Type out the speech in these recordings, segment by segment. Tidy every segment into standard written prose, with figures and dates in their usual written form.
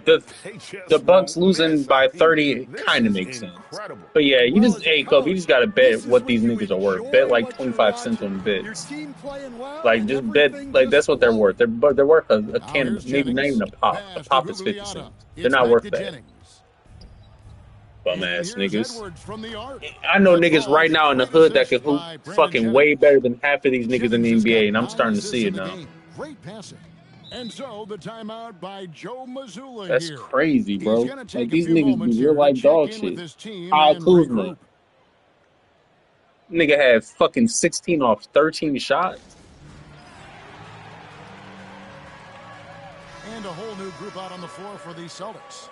They the just Bucks won't losing miss. I by mean, 30 this kind of is makes sense. incredible. But yeah, you Well, just as a hey Kobe, you coach, just gotta this bet is what when these you niggas are worth. Bet enjoy like what you're 25 cents watching. on Your bits. team playing well, Like and just bet everything like just that's what they're flows. worth. They're worth a Now can here's of maybe not Jennings. even a pop. A Pass to pop is 50 Gugliotta. cents. They're It's not back worth to that. Jennings. Bum And ass here's niggas. Edwards from the arc. I know That niggas right falls. now in the Great hood that can assist hoop by Brandon fucking way Jennings. better than half of these niggas in Jennings the has NBA, got and I'm 9 starting to assists see in it the now. game. Great passing. And so the timeout by Joe Mazzulla That's here. crazy, He's bro. going to Like take a these few niggas be moments real here to life check dog in with shit. his team Kyle and Kuzma, regroup. nigga had fucking 16 off 13 shots. And a whole new group out on the floor for the Celtics.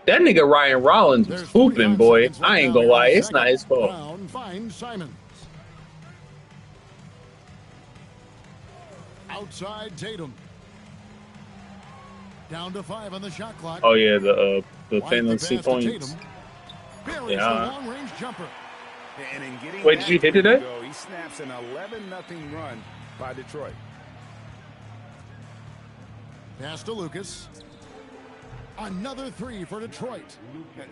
That nigga Ryan Rollins was There's hooping, 45 boy. seconds left I ain't now gonna here in lie, the it's not second. his fault. Brown finds Simons. Outside Tatum. Down to 5 on the shot clock. Oh yeah, the Wipe the fantasy pass to points. Tatum. Buries Yeah. a long-range jumper. And in getting Wait, did that you hit three today? to go, he snaps an 11-0 run by Detroit. Pass to Lucas. Another 3 for Detroit.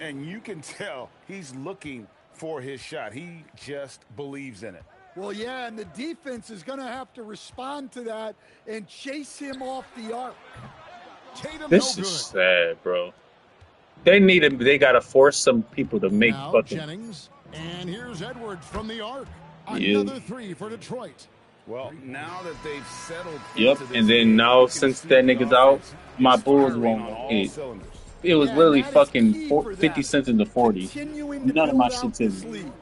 And you can tell he's looking for his shot. He just believes in it. Well, yeah, and the defense is going to have to respond to that and chase him off the arc. Tatum This no is good. sad, bro. They gotta force some people to make Now fucking. Jennings. And here's Edwards from the arc. Yeah. Another 3 for Detroit. Well, now that they've settled Yep, into this and then game, now you can since see that the nigga's out, offense my is Bulls firing won't on all hit. cylinders. It was Yeah, literally and that is fucking key for 50 them. cents into 40. Continuing to None of my build out shit's this in. lead.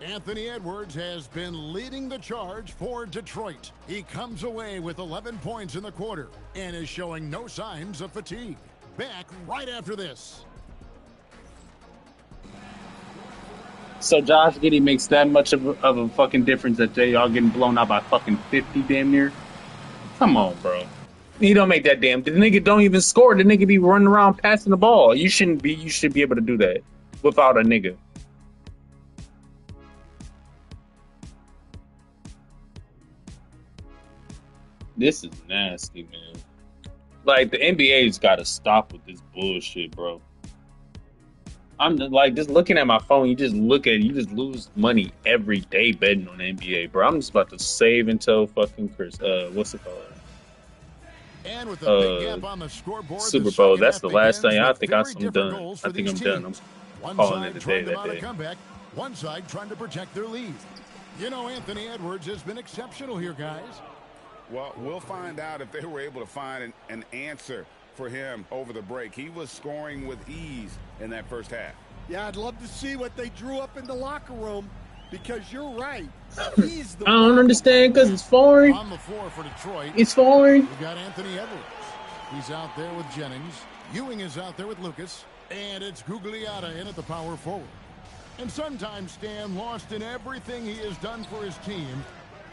Anthony Edwards has been leading the charge for Detroit. He comes away with 11 points in the quarter and is showing no signs of fatigue. Back right after this. So Josh Giddey makes that much of a fucking difference that they all getting blown out by fucking 50 damn near? Come on, bro. He don't make that damn. The nigga don't even score. The nigga be running around passing the ball. You shouldn't be. You should be able to do that without a nigga. This is nasty, man. Like the NBA's got to stop with this bullshit, bro. I'm like just looking at my phone. You just lose money every day betting on the NBA, bro. I'm just about to save until fucking what's it called? And with a big gap on the scoreboard, Super the Bowl. second That's half the last begins thing. I with think very I'm different done. goals I for think I'm these done. teams. I'm One calling it side a trying day to that mount a day. comeback, one side trying to protect their lead. You know, Anthony Edwards has been exceptional here, guys. Well, we'll find out if they were able to find an answer for him over the break. He was scoring with ease in that first half. Yeah, I'd love to see what they drew up in the locker room because you're right. He's the I don't understand because it's foreign. On the floor for Detroit, It's foreign. we've got Anthony Edwards. He's out there with Jennings. Ewing is out there with Lucas. And it's Gugliotta in at the power forward. And sometimes, Stan, lost in everything he has done for his team,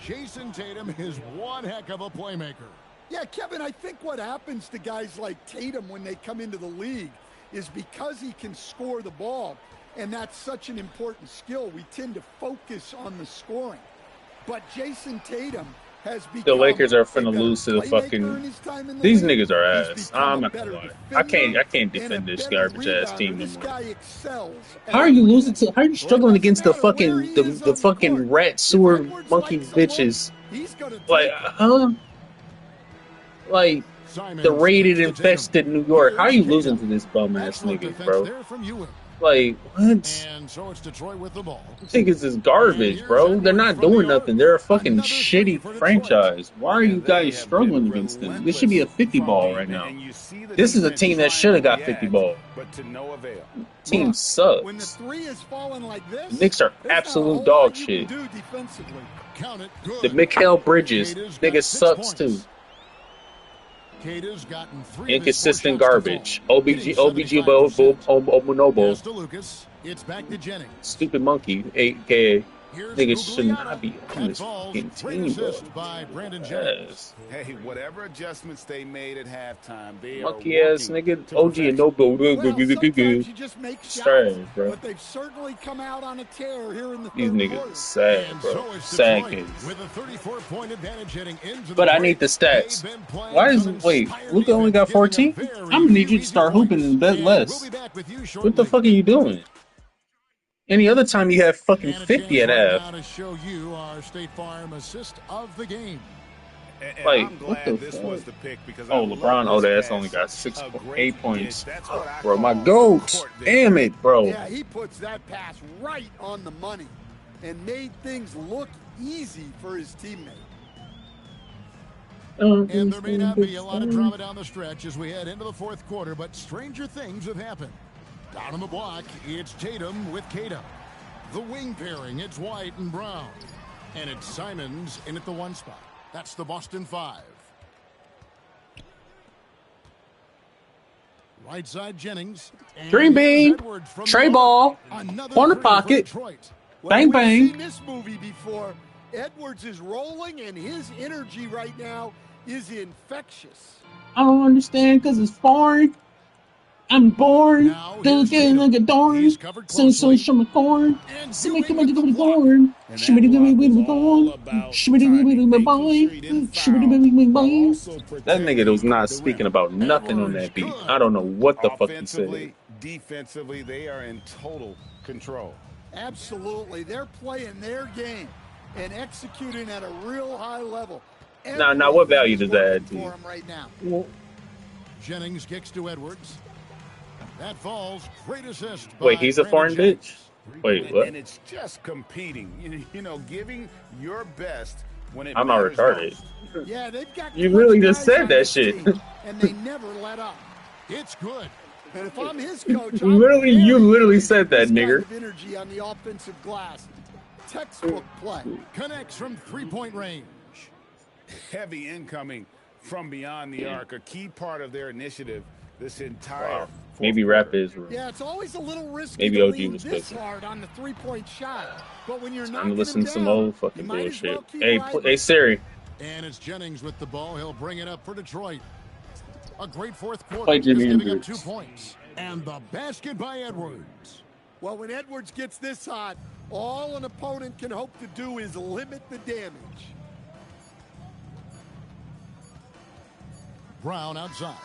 Jason Tatum is one heck of a playmaker. Yeah, Kevin, I think what happens to guys like Tatum when they come into the league is because he can score the ball, and that's such an important skill, we tend to focus on the scoring. But Jason Tatum has become The Lakers are a finna better lose to the playmaker fucking. in his time in the These league. niggas are He's ass. become I'm a not gonna better lie. I defender can't and a defend this better garbage ass team rebounder. no This more. guy excels. How are you losing to? How are you Well, it struggling doesn't against the matter where fucking he the, is the on the court. fucking rat If sewer Edwards monkey likes the look, bitches? he's gonna take Like, it. like Simons the raided kicks to Tatum. infested New York. How are you Here's losing Tatum. to this bum ass Excellent niggas, defense bro? there from Ewing. Like what? And so it's Detroit with the ball. Niggas is garbage, bro. They're not doing nothing. They're a fucking shitty franchise. Why are you guys struggling against them? This should be a 50 ball right now. This is a team that should have got 50 ball. But to no avail. Team When the sucks. three is falling like this, The Knicks are there's not a absolute whole dog lot you shit. can do defensively. Count it good. The Mikal Bridges Kata's got nigga 6 sucks too. points. Kata's gotten 3 of his 4 Inconsistent shots to garbage. fall, OBG hitting Obonobo. Pass to Lucas. It's back to Jennings. Stupid monkey, aka Here's Niggas should Gugliotta. not be on That this falls. fucking Great team, bro. assist by Brandon Jennings. Yes. Hey, whatever adjustments they made at halftime, they are Monkey ass working nigga. to OG and no perfection. go. Well, sometimes you just make It's shots, trash, bro. but they've certainly come out on a tear here in the These third niggas quarter. is sad, And bro. so is Sad Detroit kids. with a 34-point advantage heading into the But I break. need the stats. They've been playing Why is some wait? inspired Luka only got defense, giving 14? up very I'm gonna need few you to start easy hooping points. and bet And less. we'll be back with you What the shortly. fuck are you doing? Any other time you have fucking And a 50 chance at right half. now to show you our State Farm assist of the game. And Like, I'm what glad the this fuck? was the pick because Oh, I love LeBron. Oh, this that's pass. only got A 8 great points. dish. That's what I Bro, my call goats. court vision. Damn it, bro. Yeah, he puts that pass right on the money and made things look easy for his teammate. And there may not be a lot of drama down the stretch as we head into the fourth quarter, but stranger things have happened. Down on the block, it's Tatum with Kata. The wing pairing, it's White and Brown. And it's Simons in at the 1 spot. That's the Boston 5. Right side Jennings. And Dream here's bean. Edwards from Trey the ball. Another Corner three for pocket. Detroit. Well, Bang, we've bang. seen this movie before. Edwards is rolling, and his energy right now is infectious. I don't understand because it's foreign. I'm born. Now Go here's get Tatum. a darn. He's covered So closely. show me corn. And So make Ewing with the a block. corn. And Shibbity that dibby block was dibby all corn. about Shibbity timing, dibby making boy. sure he didn't Shibbity foul, dibby while boy. also That nigga was protecting not the speaking rim. about nothing on that beat. I don't know what the fuck he said. Offensively, defensively, they are in total control. Absolutely. They're playing their game and executing at a real high level. Now, what value does that add to for you? him right now? Jennings kicks to Edwards. That falls. Great assist. Wait, by he's a Brandon foreign Jennings. bitch? Wait, what? And it's just competing. You know, giving your best when it I'm not matters retarded. most. Yeah, they've got You clutch really just guys said on that this shit. team, and they never let up. It's good. And if I'm his coach, Literally, I'm you very literally said that, this kind nigger. of energy on the offensive glass. Textbook play. Connects from 3-point range. Heavy incoming from beyond the arc, a key part of their initiative this entire Wow. fourth Maybe quarter. rap is real. Yeah, it's always a little risky Maybe to OG lean was this pissing. hard on the three-point shot. But when you're I'm knocking listening him to some down, old fucking you might as well bullshit. keep Hey, riding. hey Siri, And it's Jennings with the ball. He'll bring it up for Detroit. A great fourth quarter. Play Jimmy Just giving up Hendrix. 2 points. And the basket by Edwards. Well, when Edwards gets this hot, all an opponent can hope to do is limit the damage. Brown outside.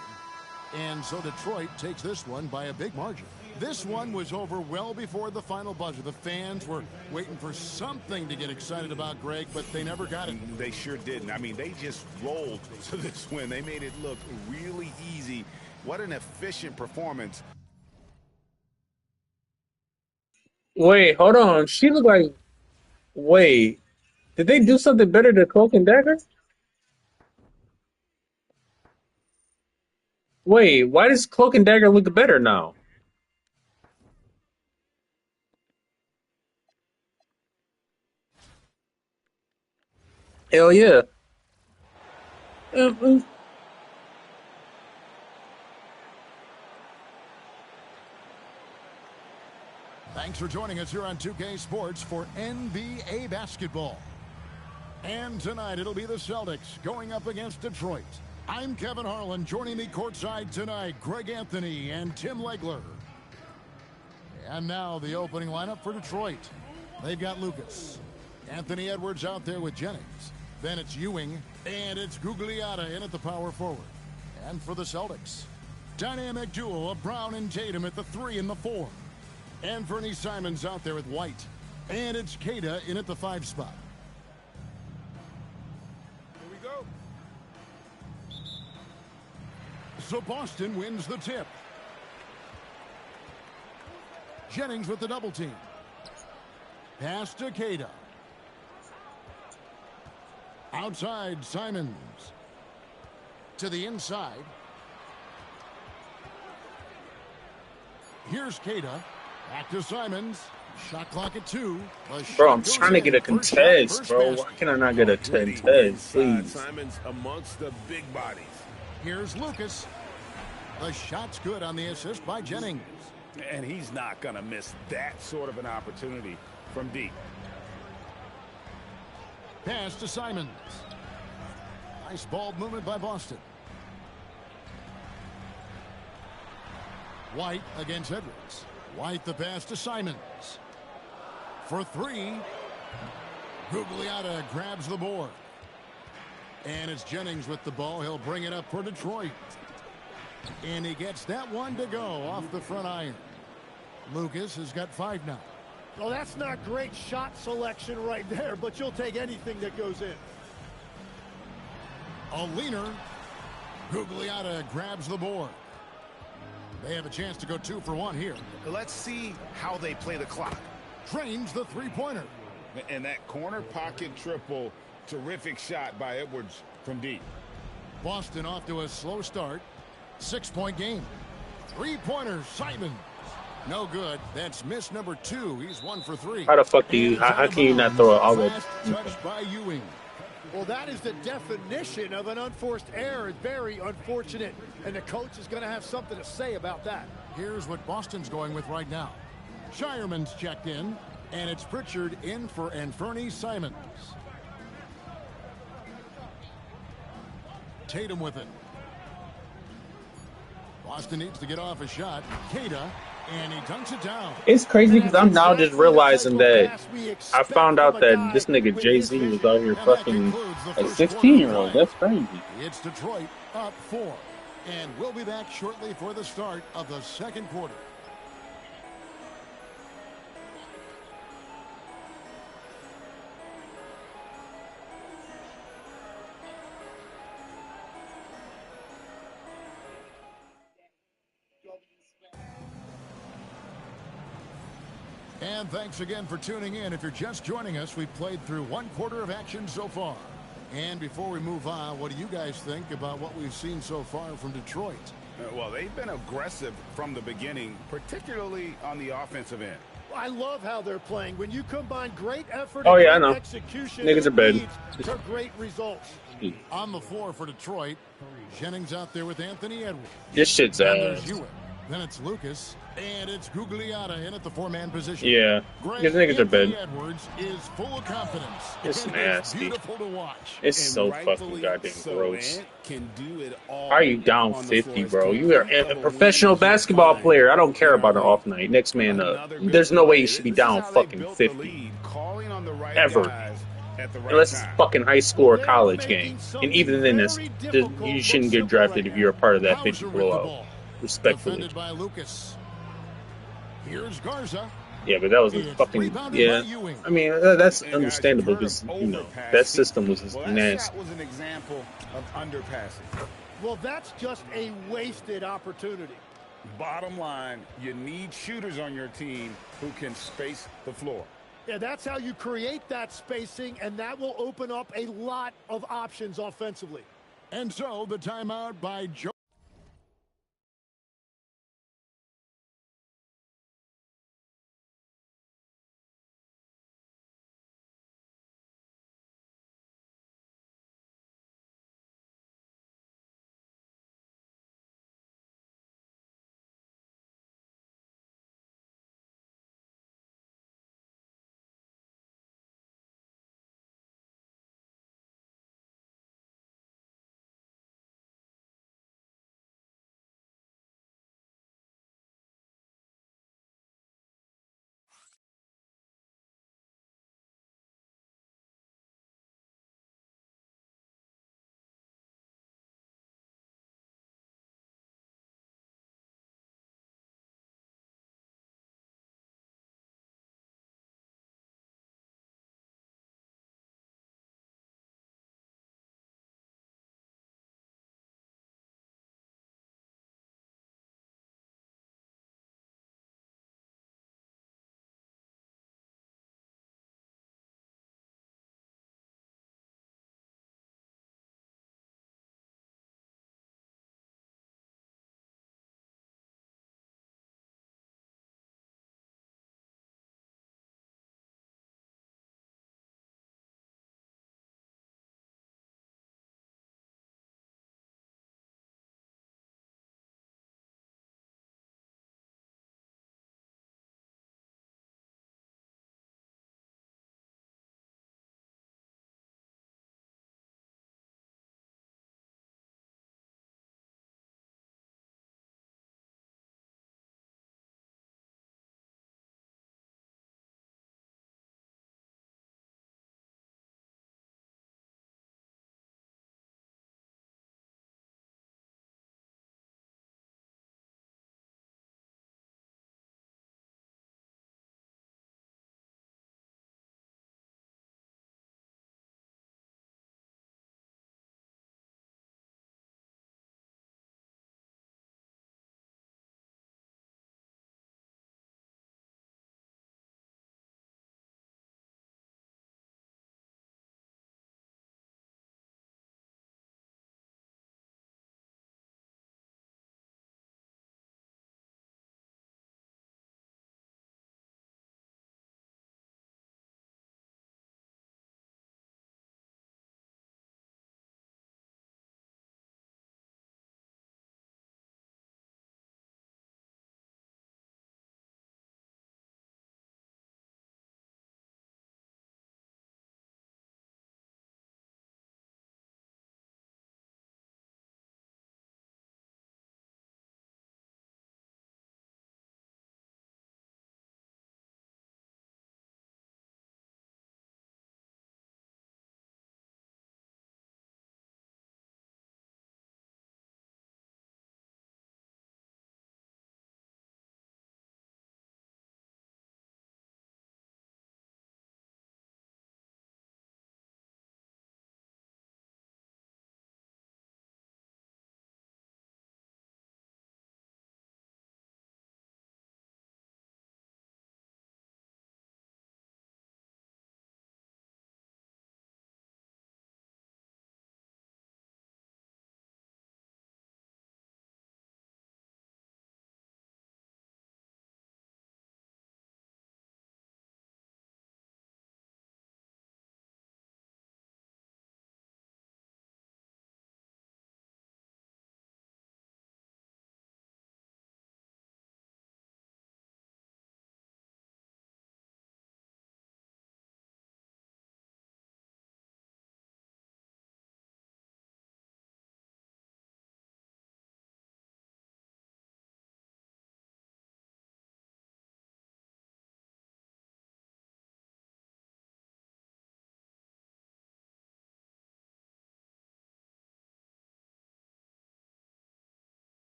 And so Detroit takes this one by a big margin. This one was over well before the final buzzer. The fans were waiting for something to get excited about, Greg, but they never got it. They sure didn't. I mean, they just rolled to this win. They made it look really easy. What an efficient performance. wait, hold on. She looked like. Wait, did they do something better to Cloak and Dagger? Wait, why does Cloak and Dagger look better now? Hell yeah. Uh, Thanks for joining us here on 2K Sports for NBA basketball. And tonight it'll be the Celtics going up against Detroit. I'm Kevin Harlan. Joining me courtside tonight, Greg Anthony and Tim Legler. And now the opening lineup for Detroit. They've got Lucas. Anthony Edwards out there with Jennings. Then it's Ewing. And it's Gugliotta in at the power forward. And for the Celtics, dynamic duo of Brown and Tatum at the 3 and the 4. And Vernie Simons out there with White. And it's Kata in at the 5 spot. Here we go. So Boston wins the tip. Jennings with the double team. Pass to Kata. Outside, Simons. To the inside. Here's Kata. Back to Simons. Shot clock at 2. Bro, I'm trying to get a contest, bro. Why can I not get a contest, please? Simons amongst the big bodies. Here's Lucas. The shot's good on the assist by Jennings. And he's not going to miss that sort of an opportunity from deep. Pass to Simons. Nice ball movement by Boston. White against Edwards. White the pass to Simons. For three. Gugliotta grabs the board. And it's Jennings with the ball. He'll bring it up for Detroit. And he gets that one to go off the front iron. Lucas has got 5 now. Well, that's not great shot selection right there, but you'll take anything that goes in. A leaner. Gugliotta grabs the board. They have a chance to go 2 for 1 here. Let's see how they play the clock. Trains the three-pointer. And that corner pocket triple, terrific shot by Edwards from deep. Boston off to a slow start. 6-point game. Three-pointer, Simons. No good. That's miss number 2. He's 1 for 3. How the fuck do you? How can you not throw it all the? Touched by Ewing. Well, that is the definition of an unforced error. Very unfortunate, and the coach is going to have something to say about that. Here's what Boston's going with right now. Shireman's checked in, and it's Pritchard in for Anferny Simons. Tatum with it. Boston needs to get off a shot. Kada, and he dunks it down. It's crazy because I'm now just realizing that I found out that this nigga Jay-Z was out here fucking a 16-year-old. That's crazy. It's Detroit up 4. And we'll be back shortly for the start of the second quarter. And thanks again for tuning in. If you're just joining us, we've played through 1 quarter of action so far. And before we move on, what do you guys think about what we've seen so far from Detroit? Well, they've been aggressive from the beginning, particularly on the offensive end. I love how they're playing. When you combine great effort Oh, and yeah, I know. execution, Niggas are bad. leads to great results. On the floor for Detroit, Jennings out there with Anthony Edwards. This shit's And there's ass. Ewing. Then it's Lucas, and it's Gugliotta in at the 4-man position. Yeah, these niggas are Anthony bad. Edwards is full of confidence. It's And nasty. beautiful to watch. It's And so fucking rightfully goddamn so, gross. Ant can do it all. How are you down on the 50, floor. bro? His You are a complete professional level wins basketball you player. I don't find. care about an off night. Next man up. Another good There's no way play. you should be This is down how they fucking built the 50. lead, calling on the right Ever. guys at the right Unless it's time. fucking high school or college game. And even then, you shouldn't get drafted if you're a part of that 50 Hauser with the blowout. ball. Respectfully. Defended by Lucas. Here's Garza. Yeah, but that was a It's fucking, rebounded yeah. by Ewing. I mean, that's And guys, understandable you've heard because, of you know, overpassing. that system was just Well, that nasty. shot was an example of underpassing. Well, that's just a wasted opportunity. Bottom line, you need shooters on your team who can space the floor. Yeah, that's how you create that spacing, and that will open up a lot of options offensively. And so the timeout by Joe.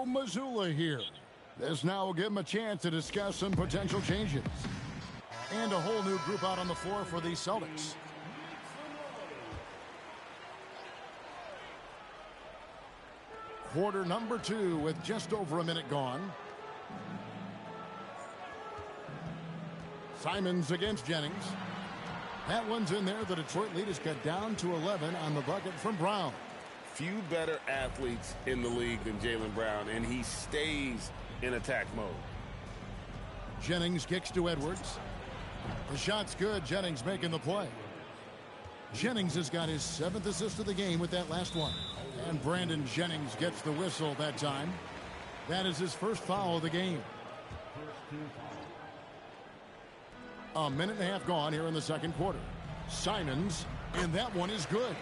Missoula here. This now will give him a chance to discuss some potential changes. And a whole new group out on the floor for the Celtics. Quarter number 2 with just over a minute gone. Simons against Jennings. That one's in there. The Detroit lead is cut down to 11 on the bucket from Brown. Few better athletes in the league than Jaylen Brown, and he stays in attack mode. Jennings kicks to Edwards. The shot's good. Jennings making the play. Jennings has got his 7th assist of the game with that last one. And Brandon Jennings gets the whistle that time. That is his first foul of the game. A minute and a half gone here in the second quarter. Simons, and that one is good.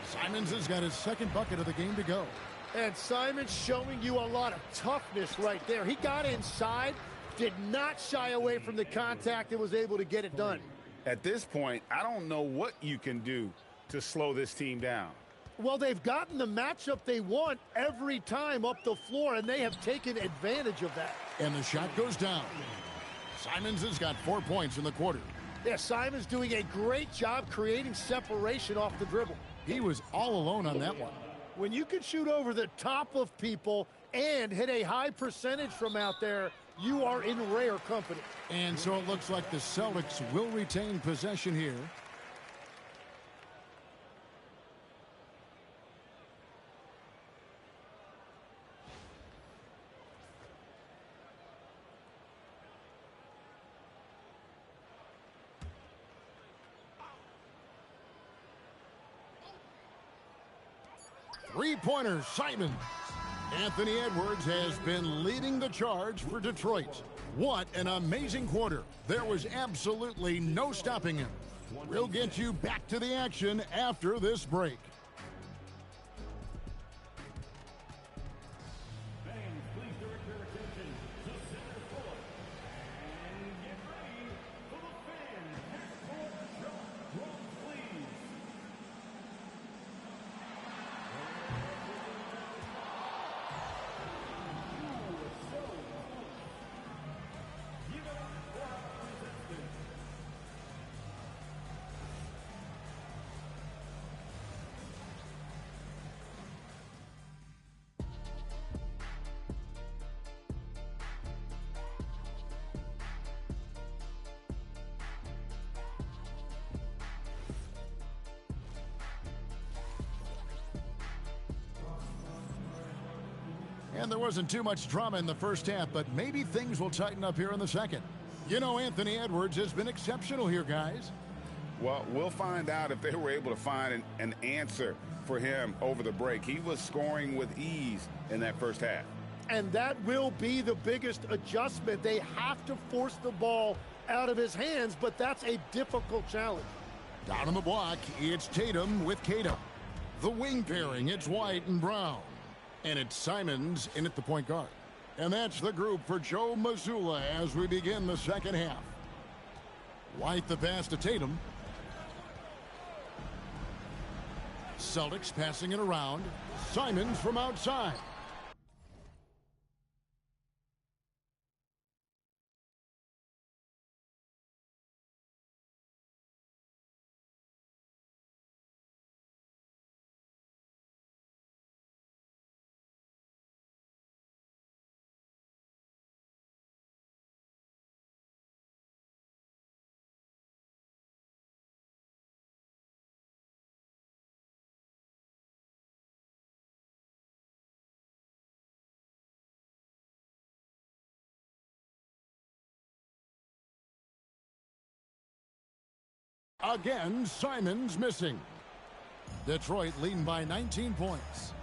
Simons has got his 2nd bucket of the game to go. And Simons showing you a lot of toughness right there. He got inside, did not shy away from the contact, and was able to get it done. At this point, I don't know what you can do to slow this team down. Well, they've gotten the matchup they want every time up the floor, and they have taken advantage of that. And the shot goes down. Simons has got 4 points in the quarter. Yeah, Simons doing a great job creating separation off the dribble. He was all alone on that one. When you can shoot over the top of people and hit a high percentage from out there, you are in rare company. And so it looks like the Celtics will retain possession here. Three-pointer, Simons. Anthony Edwards has been leading the charge for Detroit. What an amazing quarter. There was absolutely no stopping him. We'll get you back to the action after this break. And there wasn't too much drama in the first half, but maybe things will tighten up here in the second. You know, Anthony Edwards has been exceptional here, guys. Well, we'll find out if they were able to find an answer for him over the break. He was scoring with ease in that first half. And that will be the biggest adjustment. They have to force the ball out of his hands, but that's a difficult challenge. Down on the block, it's Tatum with Tatum. The wing pairing, it's White and Brown. And it's Simons in at the point guard. And that's the group for Joe Mazzulla as we begin the second half. White the pass to Tatum. Celtics passing it around. Simons from outside. Again, Simons missing. Detroit leading by 19 points.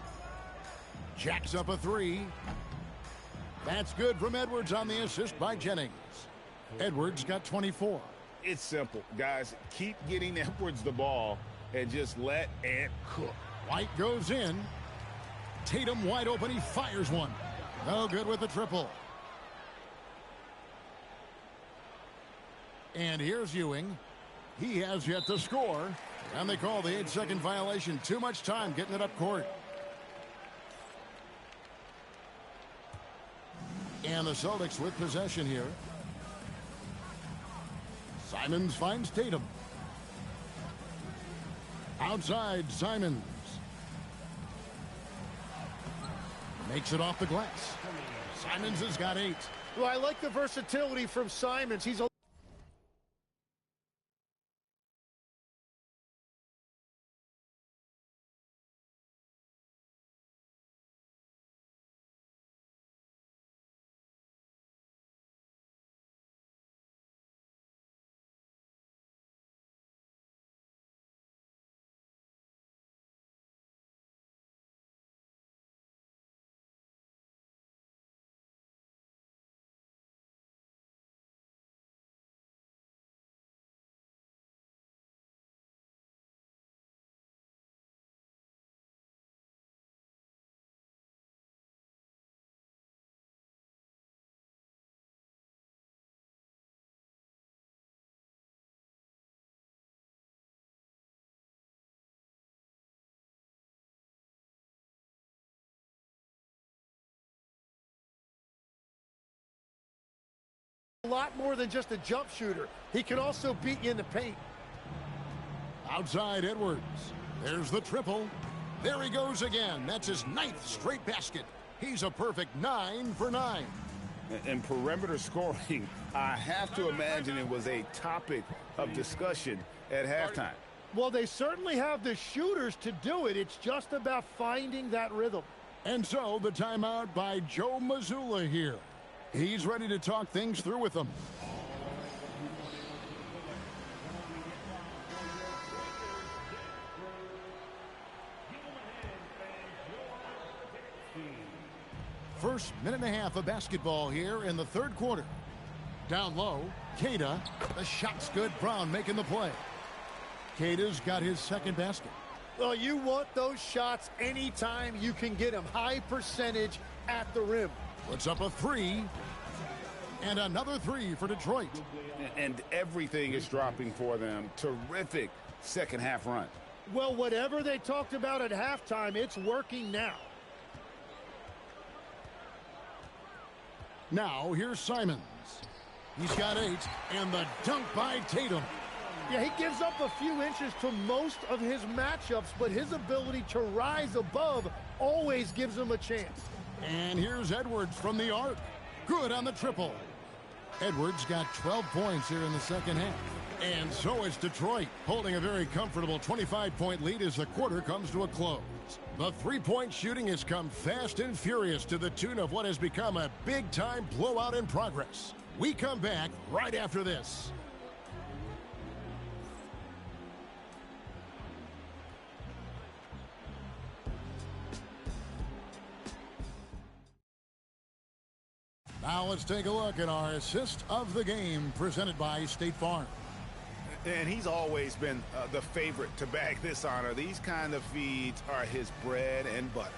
Jacks up a three. That's good from Edwards on the assist by Jennings. Edwards got 24. It's simple, guys. Keep getting Edwards the ball and just let it cook. White goes in. Tatum wide open. He fires one. No good with the triple. And here's Ewing. He has yet to score. And they call the 8-second violation. Too much time getting it up court. And the Celtics with possession here. Simons finds Tatum. Outside, Simons. Makes it off the glass. Simons has got 8. Well, I like the versatility from Simons. He's a lot more than just a jump shooter. He can also beat you in the paint. Outside, Edwards. There's the triple. There he goes again. That's his 9th straight basket. He's a perfect 9 for 9. And perimeter scoring, I have to imagine it was a topic of discussion at halftime. Well, they certainly have the shooters to do it. It's just about finding that rhythm. And so the timeout by Joe Mazzulla here. He's ready to talk things through with them. First minute and a half of basketball here in the third quarter. Down low, Queta. The shot's good. Brown making the play. Queta's got his 2nd basket. Well, you want those shots anytime you can get them. High percentage at the rim. Puts up a 3. And another 3 for Detroit. And everything is dropping for them. Terrific second half run. Well, whatever they talked about at halftime, it's working now. Now, here's Simons. He's got 8, and the dunk by Tatum. Yeah, he gives up a few inches to most of his matchups, but his ability to rise above always gives him a chance. And here's Edwards from the arc. Good on the triple. Edwards got 12 points here in the second half. And so is Detroit, holding a very comfortable 25-point lead as the quarter comes to a close. The three-point shooting has come fast and furious to the tune of what has become a big-time blowout in progress. We come back right after this. Now let's take a look at our assist of the game presented by State Farm. And he's always been the favorite to bag this honor. These kind of feeds are his bread and butter.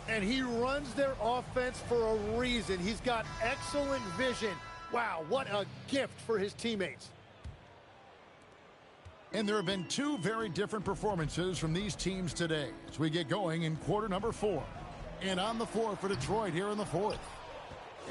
And he runs their offense for a reason. He's got excellent vision. Wow, what a gift for his teammates. And there have been 2 very different performances from these teams today as we get going in quarter number 4. And on the floor for Detroit here in the 4th.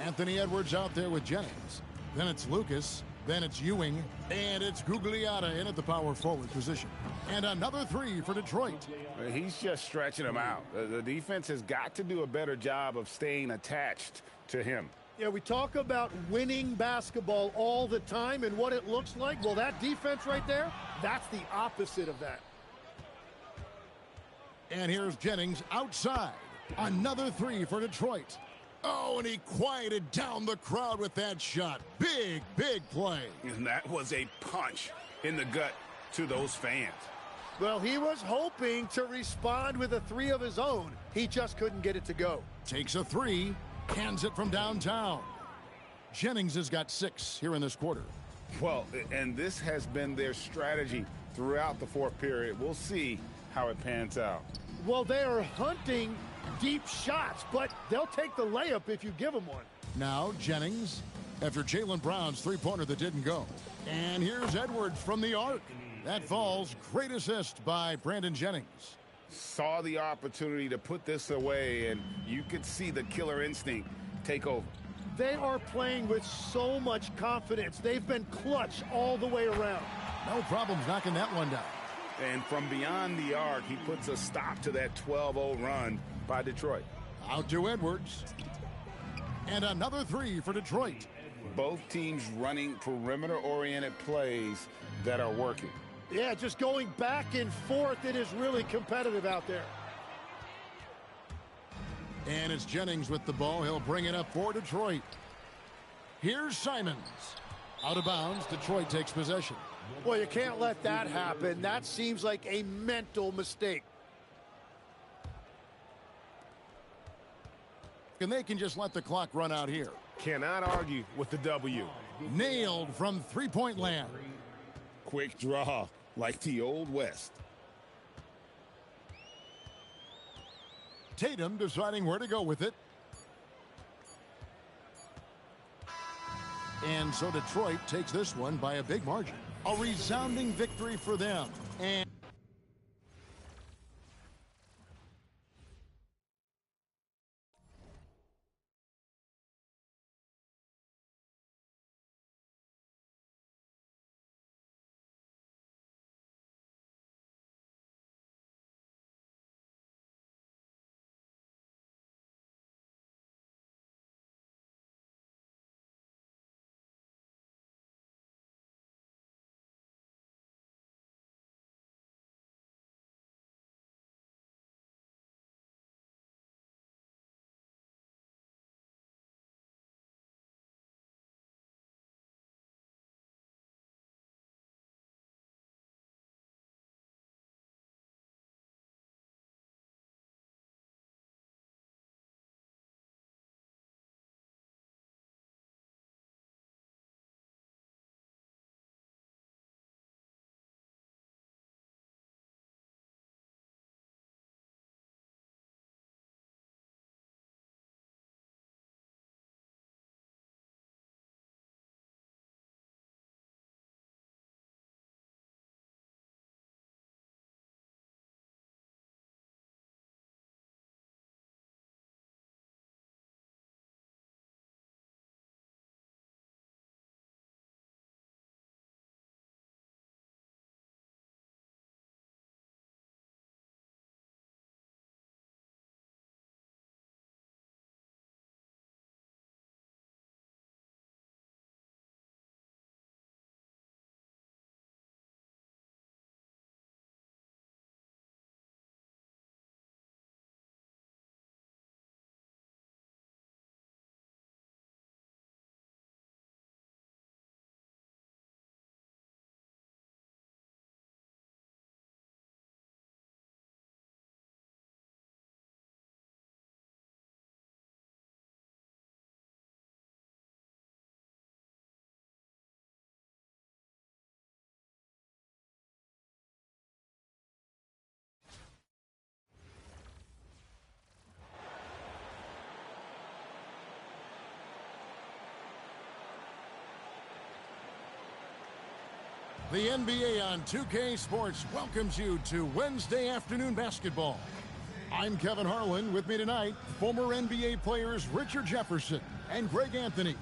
Anthony Edwards out there with Jennings. Then it's Lucas. Then it's Ewing. And it's Gugliotta in at the power forward position. And another 3 for Detroit. He's just stretching them out. The defense has got to do a better job of staying attached to him. Yeah, we talk about winning basketball all the time and what it looks like. Well, that defense right there, that's the opposite of that. And here's Jennings outside. Another 3 for Detroit. Oh, and he quieted down the crowd with that shot. Big, big play. And that was a punch in the gut to those fans. Well, he was hoping to respond with a 3 of his own. He just couldn't get it to go. Takes a 3, hands it from downtown. Jennings has got 6 here in this quarter. Well, and this has been their strategy throughout the fourth period. We'll see how it pans out. Well, they are hunting deep shots, but they'll take the layup if you give them one. Now Jennings after Jaylen Brown's three-pointer that didn't go. And here's Edwards from the arc. That falls. Great assist by Brandon Jennings. Saw the opportunity to put this away, and you could see the killer instinct take over. They are playing with so much confidence. They've been clutch all the way around. No problems knocking that one down. And from beyond the arc, he puts a stop to that 12-0 run by Detroit. Out to Edwards. And another three for Detroit. Both teams running perimeter-oriented plays that are working. Yeah, just going back and forth. It is really competitive out there. And it's Jennings with the ball. He'll bring it up for Detroit. Here's Simons. Out of bounds. Detroit takes possession. Well, you can't let that happen. That seems like a mental mistake. And they can just let the clock run out here. Cannot argue with the W. Nailed from three-point land. Quick draw, like the Old West. Tatum deciding where to go with it. And so Detroit takes this one by a big margin. A resounding victory for them. And the NBA on 2K Sports welcomes you to Wednesday afternoon basketball. I'm Kevin Harlan. With me tonight, former NBA players Richard Jefferson and Greg Anthony.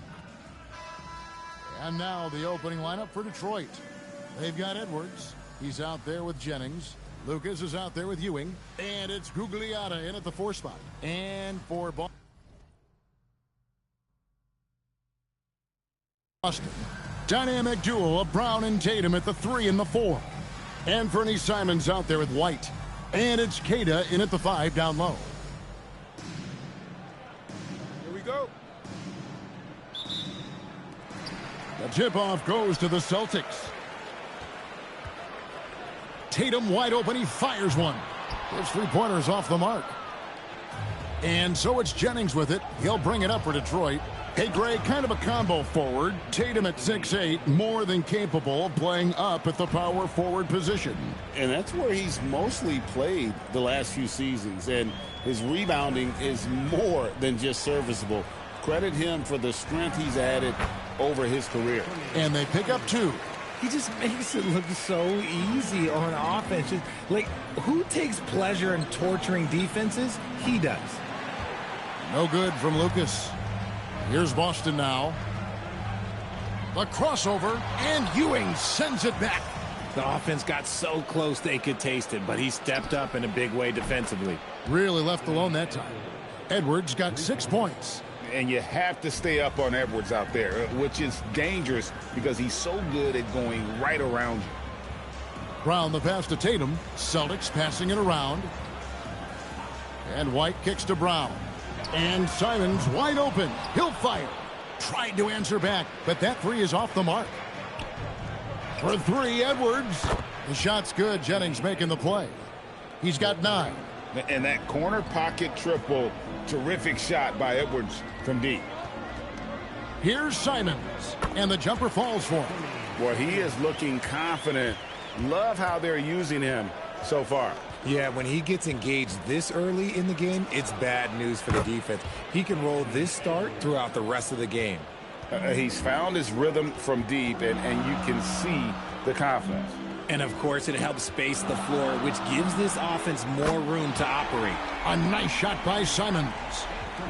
And now the opening lineup for Detroit. They've got Edwards. He's out there with Jennings. Lucas is out there with Ewing. And it's Gugliotta in at the 4 spot. And for Boston. Dynamic duo of Brown and Tatum at the 3 and the 4. Anthony Simons out there with White. And it's Queta in at the 5 down low. Here we go. The tip-off goes to the Celtics. Tatum wide open. He fires one. His three-pointers off the mark. And so it's Jennings with it. He'll bring it up for Detroit. Hey, Greg, kind of a combo forward. Tatum at 6'8", more than capable of playing up at the power forward position. And that's where he's mostly played the last few seasons. And his rebounding is more than just serviceable. Credit him for the strength he's added over his career. And they pick up 2. He just makes it look so easy on offense. Like, who takes pleasure in torturing defenses? He does. No good from Lucas. Here's Boston now. The crossover, and Ewing sends it back. The offense got so close they could taste it, but he stepped up in a big way defensively. Really left alone that time. Edwards got 6 points. And you have to stay up on Edwards out there, which is dangerous because he's so good at going right around you. Brown the pass to Tatum. Celtics passing it around. And White kicks to Brown. And Simons wide open. He'll fire. Tried to answer back, but that three is off the mark. For three, Edwards. The shot's good. Jennings making the play. He's got 9. And that corner pocket triple, terrific shot by Edwards from deep. Here's Simons, and the jumper falls for him. Boy, he is looking confident. Love how they're using him so far. Yeah, when he gets engaged this early in the game, it's bad news for the defense. He can roll this start throughout the rest of the game. He's found his rhythm from deep, and you can see the confidence. And, of course, it helps space the floor, which gives this offense more room to operate. A nice shot by Simons.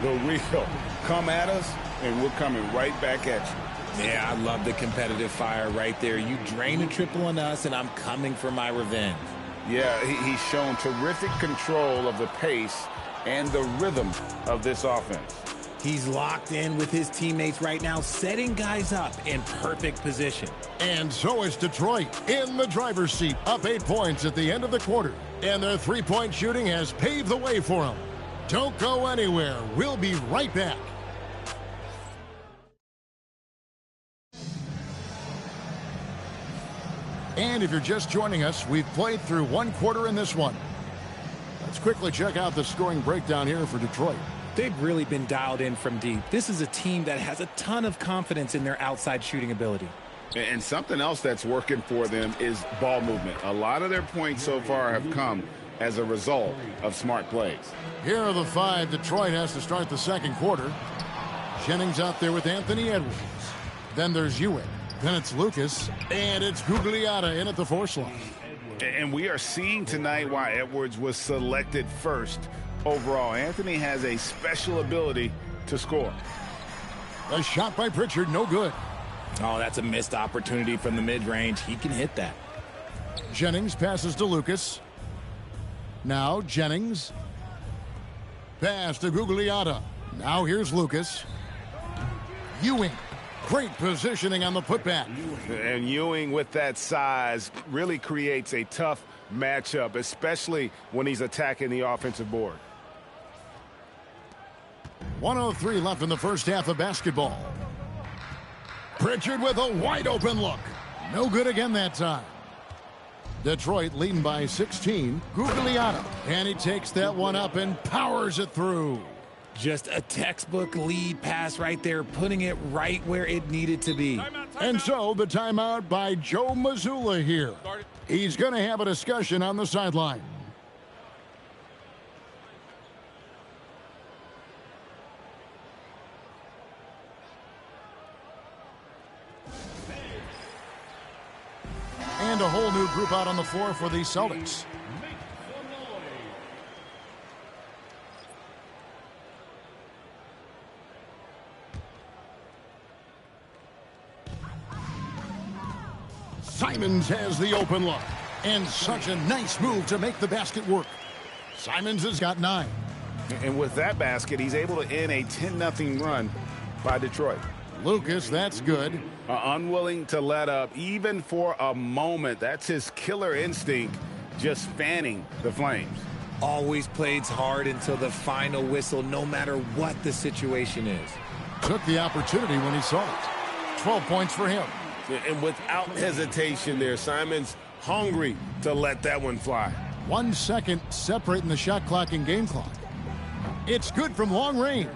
The real come at us, and we're coming right back at you. Yeah, I love the competitive fire right there. You drain a triple on us, and I'm coming for my revenge. Yeah, he's shown terrific control of the pace and the rhythm of this offense. He's locked in with his teammates right now, setting guys up in perfect position. And so is Detroit in the driver's seat, up 8 points at the end of the quarter. And their three-point shooting has paved the way for them. Don't go anywhere. We'll be right back. And if you're just joining us, we've played through one quarter in this one. Let's quickly check out the scoring breakdown here for Detroit. They've really been dialed in from deep. This is a team that has a ton of confidence in their outside shooting ability. And something else that's working for them is ball movement. A lot of their points so far have come as a result of smart plays. Here are the 5 Detroit has to start the second quarter. Jennings out there with Anthony Edwards. Then there's Ewing. Then it's Lucas. And it's Gugliotta in at the 4 slot. And we are seeing tonight why Edwards was selected first overall. Anthony has a special ability to score. A shot by Pritchard, no good. Oh, that's a missed opportunity from the mid-range. He can hit that. Jennings passes to Lucas. Now Jennings. Pass to Gugliotta. Now here's Lucas. Ewing. Great positioning on the putback. And Ewing with that size really creates a tough matchup, especially when he's attacking the offensive board. 1:03 left in the first half of basketball. Pritchard with a wide open look. No good again that time. Detroit leading by 16. Gugliotta. And he takes that one up and powers it through. Just a textbook lead pass right there, putting it right where it needed to be. And so the timeout by Joe Mazzulla here. He's going to have a discussion on the sideline. And a whole new group out on the floor for the Celtics. Simons has the open look. And such a nice move to make the basket work. Simons has got 9. And with that basket, he's able to end a 10-0 run by Detroit. Lucas, that's good. Unwilling to let up even for a moment. That's his killer instinct, just fanning the flames. Always plays hard until the final whistle, no matter what the situation is. Took the opportunity when he saw it. 12 points for him. And without hesitation there, Simons hungry to let that one fly. 1 second separating the shot clock and game clock. It's good from long range.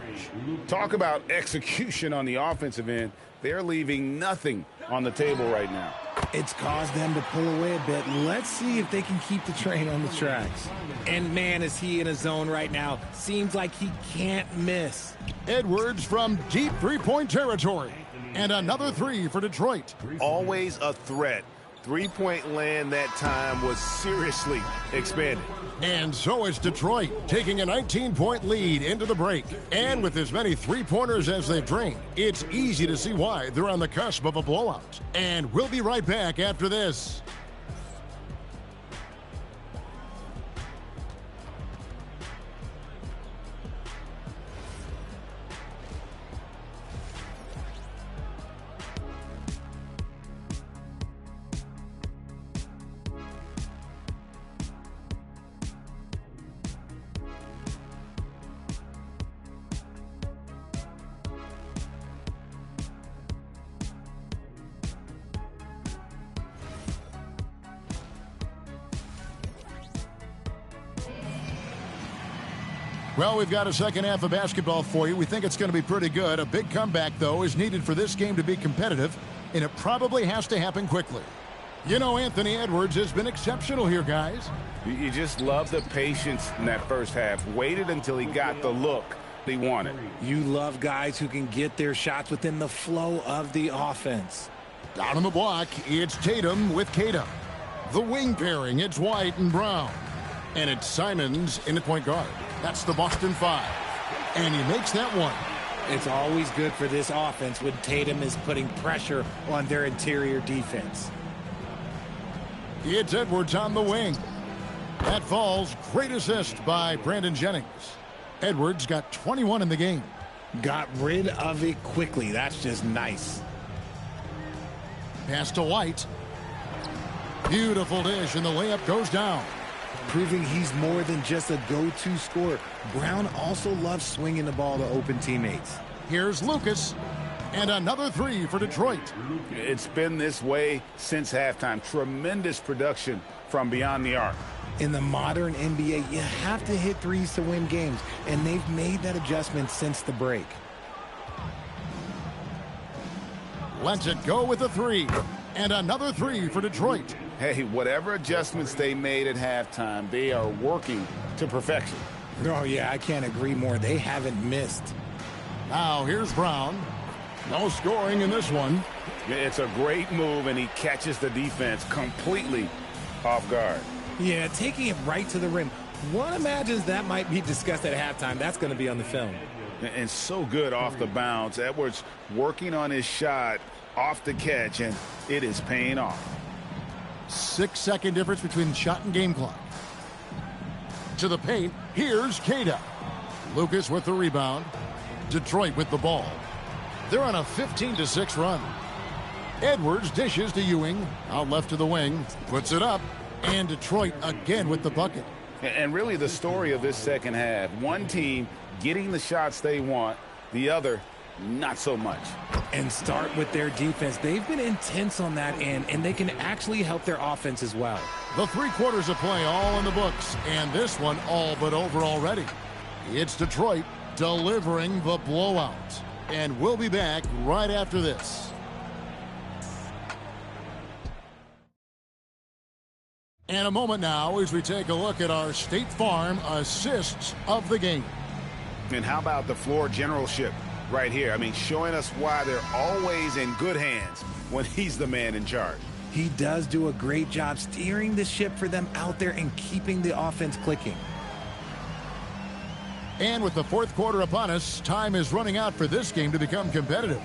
Talk about execution on the offensive end. They're leaving nothing on the table right now. It's caused them to pull away a bit. Let's see if they can keep the train on the tracks. And man, is he in a zone right now. Seems like he can't miss. Edwards from deep three-point territory. And another 3 for Detroit. Always a threat Three-point land that time was seriously expanded. And so it's Detroit taking a 19-point lead into the break. And with as many three-pointers as they've drained, it's easy to see why they're on the cusp of a blowout. And we'll be right back after this. Well, we've got a second half of basketball for you. We think it's going to be pretty good. A big comeback, though, is needed for this game to be competitive, and it probably has to happen quickly. You know, Anthony Edwards has been exceptional here, guys. You just love the patience in that first half. Waited until he got the look he wanted. You love guys who can get their shots within the flow of the offense. Down on the block, it's Tatum with Kata. The wing pairing, it's White and Brown. And it's Simons in the point guard. That's the Boston Five. And he makes that one. It's always good for this offense when Tatum is putting pressure on their interior defense. It's Edwards on the wing. That falls. Great assist by Brandon Jennings. Edwards got 21 in the game. Got rid of it quickly. That's just nice. Pass to White. Beautiful dish, and the layup goes down. Proving he's more than just a go-to scorer. Brown also loves swinging the ball to open teammates. Here's Lucas. And another three for Detroit. It's been this way since halftime. Tremendous production from beyond the arc. In the modern NBA, you have to hit threes to win games, and they've made that adjustment since the break. Lets it go with a three. And another three for Detroit. Hey, whatever adjustments they made at halftime, they are working to perfection. Oh, yeah, I can't agree more. They haven't missed. Now, here's Brown. No scoring in this one. It's a great move, and he catches the defense completely off guard. Yeah, taking it right to the rim. One imagines that might be discussed at halftime. That's going to be on the film. And so good off the bounce. Edwards working on his shot off the catch, and it is paying off. 6-second difference between shot and game clock. To the paint, here's Kata. Lucas with the rebound. Detroit with the ball. They're on a 15-6 run. Edwards dishes to Ewing. Out left to the wing. Puts it up. And Detroit again with the bucket. And really the story of this second half. One team getting the shots they want. The other, not so much. And start with their defense. They've been intense on that end, and they can actually help their offense as well. The 3 quarters of play all in the books, and this one all but over already. It's Detroit delivering the blowout. And we'll be back right after this. And a moment now as we take a look at our State Farm assists of the game. And how about the floor generalship right here? I mean, showing us why they're always in good hands when he's the man in charge. He does do a great job steering the ship for them out there and keeping the offense clicking. And with the 4th quarter upon us, time is running out for this game to become competitive.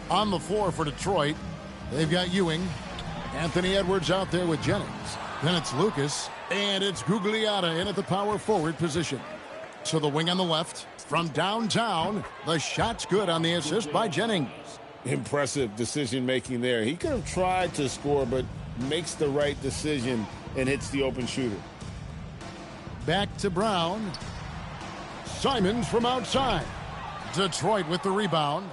On the floor for Detroit, they've got Ewing. Anthony Edwards out there with Jennings. Then it's Lucas, and it's Gugliotta in at the power forward position. So the wing on the left. From downtown, the shot's good on the assist by Jennings. Impressive decision-making there. He could have tried to score, but makes the right decision and hits the open shooter. Back to Brown. Simons from outside. Detroit with the rebound.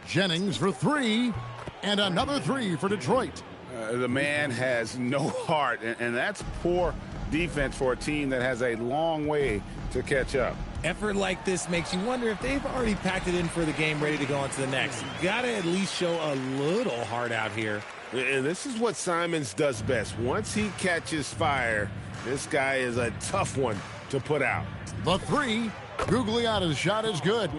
Jennings for 3, and another 3 for Detroit. The man has no heart, and that's poor defense for a team that has a long way to catch up. Effort like this makes you wonder if they've already packed it in for the game, ready to go on to the next. You gotta at least show a little heart out here. And this is what Simons does best. Once he catches fire, this guy is a tough one to put out. The 3, Gugliotta's shot is good.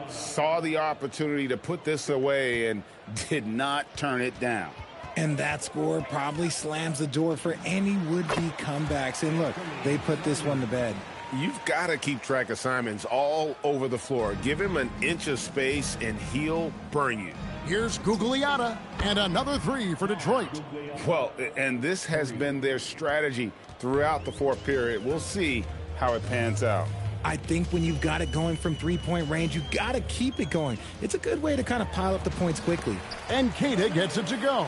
Saw the opportunity to put this away and did not turn it down. And that score probably slams the door for any would-be comebacks. And look, they put this one to bed. You've got to keep track of Simons all over the floor. Give him an inch of space, and he'll burn you. Here's Gugliotta, and another three for Detroit. Well, and this has been their strategy throughout the fourth period. We'll see how it pans out. I think when you've got it going from three-point range, you've got to keep it going. It's a good way to kind of pile up the points quickly. And Keita gets it to go.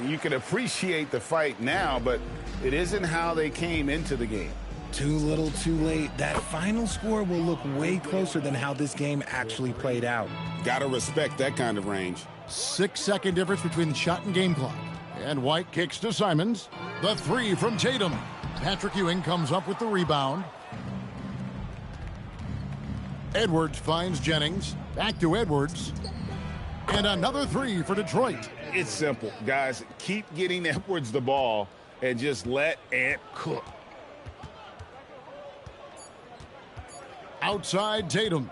You can appreciate the fight now, but it isn't how they came into the game. Too little, too late. That final score will look way closer than how this game actually played out. Got to respect that kind of range. 6-second difference between the shot and game clock. And White kicks to Simons. The three from Tatum. Patrick Ewing comes up with the rebound. Edwards finds Jennings. Back to Edwards. And another three for Detroit. It's simple, guys. Keep getting Edwards the ball and just let Ant cook. Outside Tatum.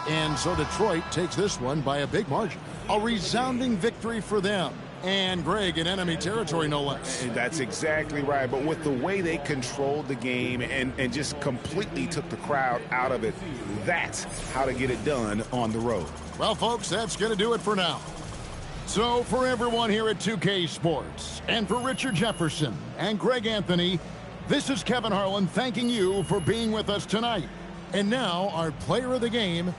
And so Detroit takes this one by a big margin. A resounding victory for them. And Greg in enemy territory, no less. And that's exactly right. But with the way they controlled the game and just completely took the crowd out of it, that's how to get it done on the road. Well, folks, that's going to do it for now. So for everyone here at 2K Sports, and for Richard Jefferson and Greg Anthony, this is Kevin Harlan thanking you for being with us tonight. And now, our player of the game.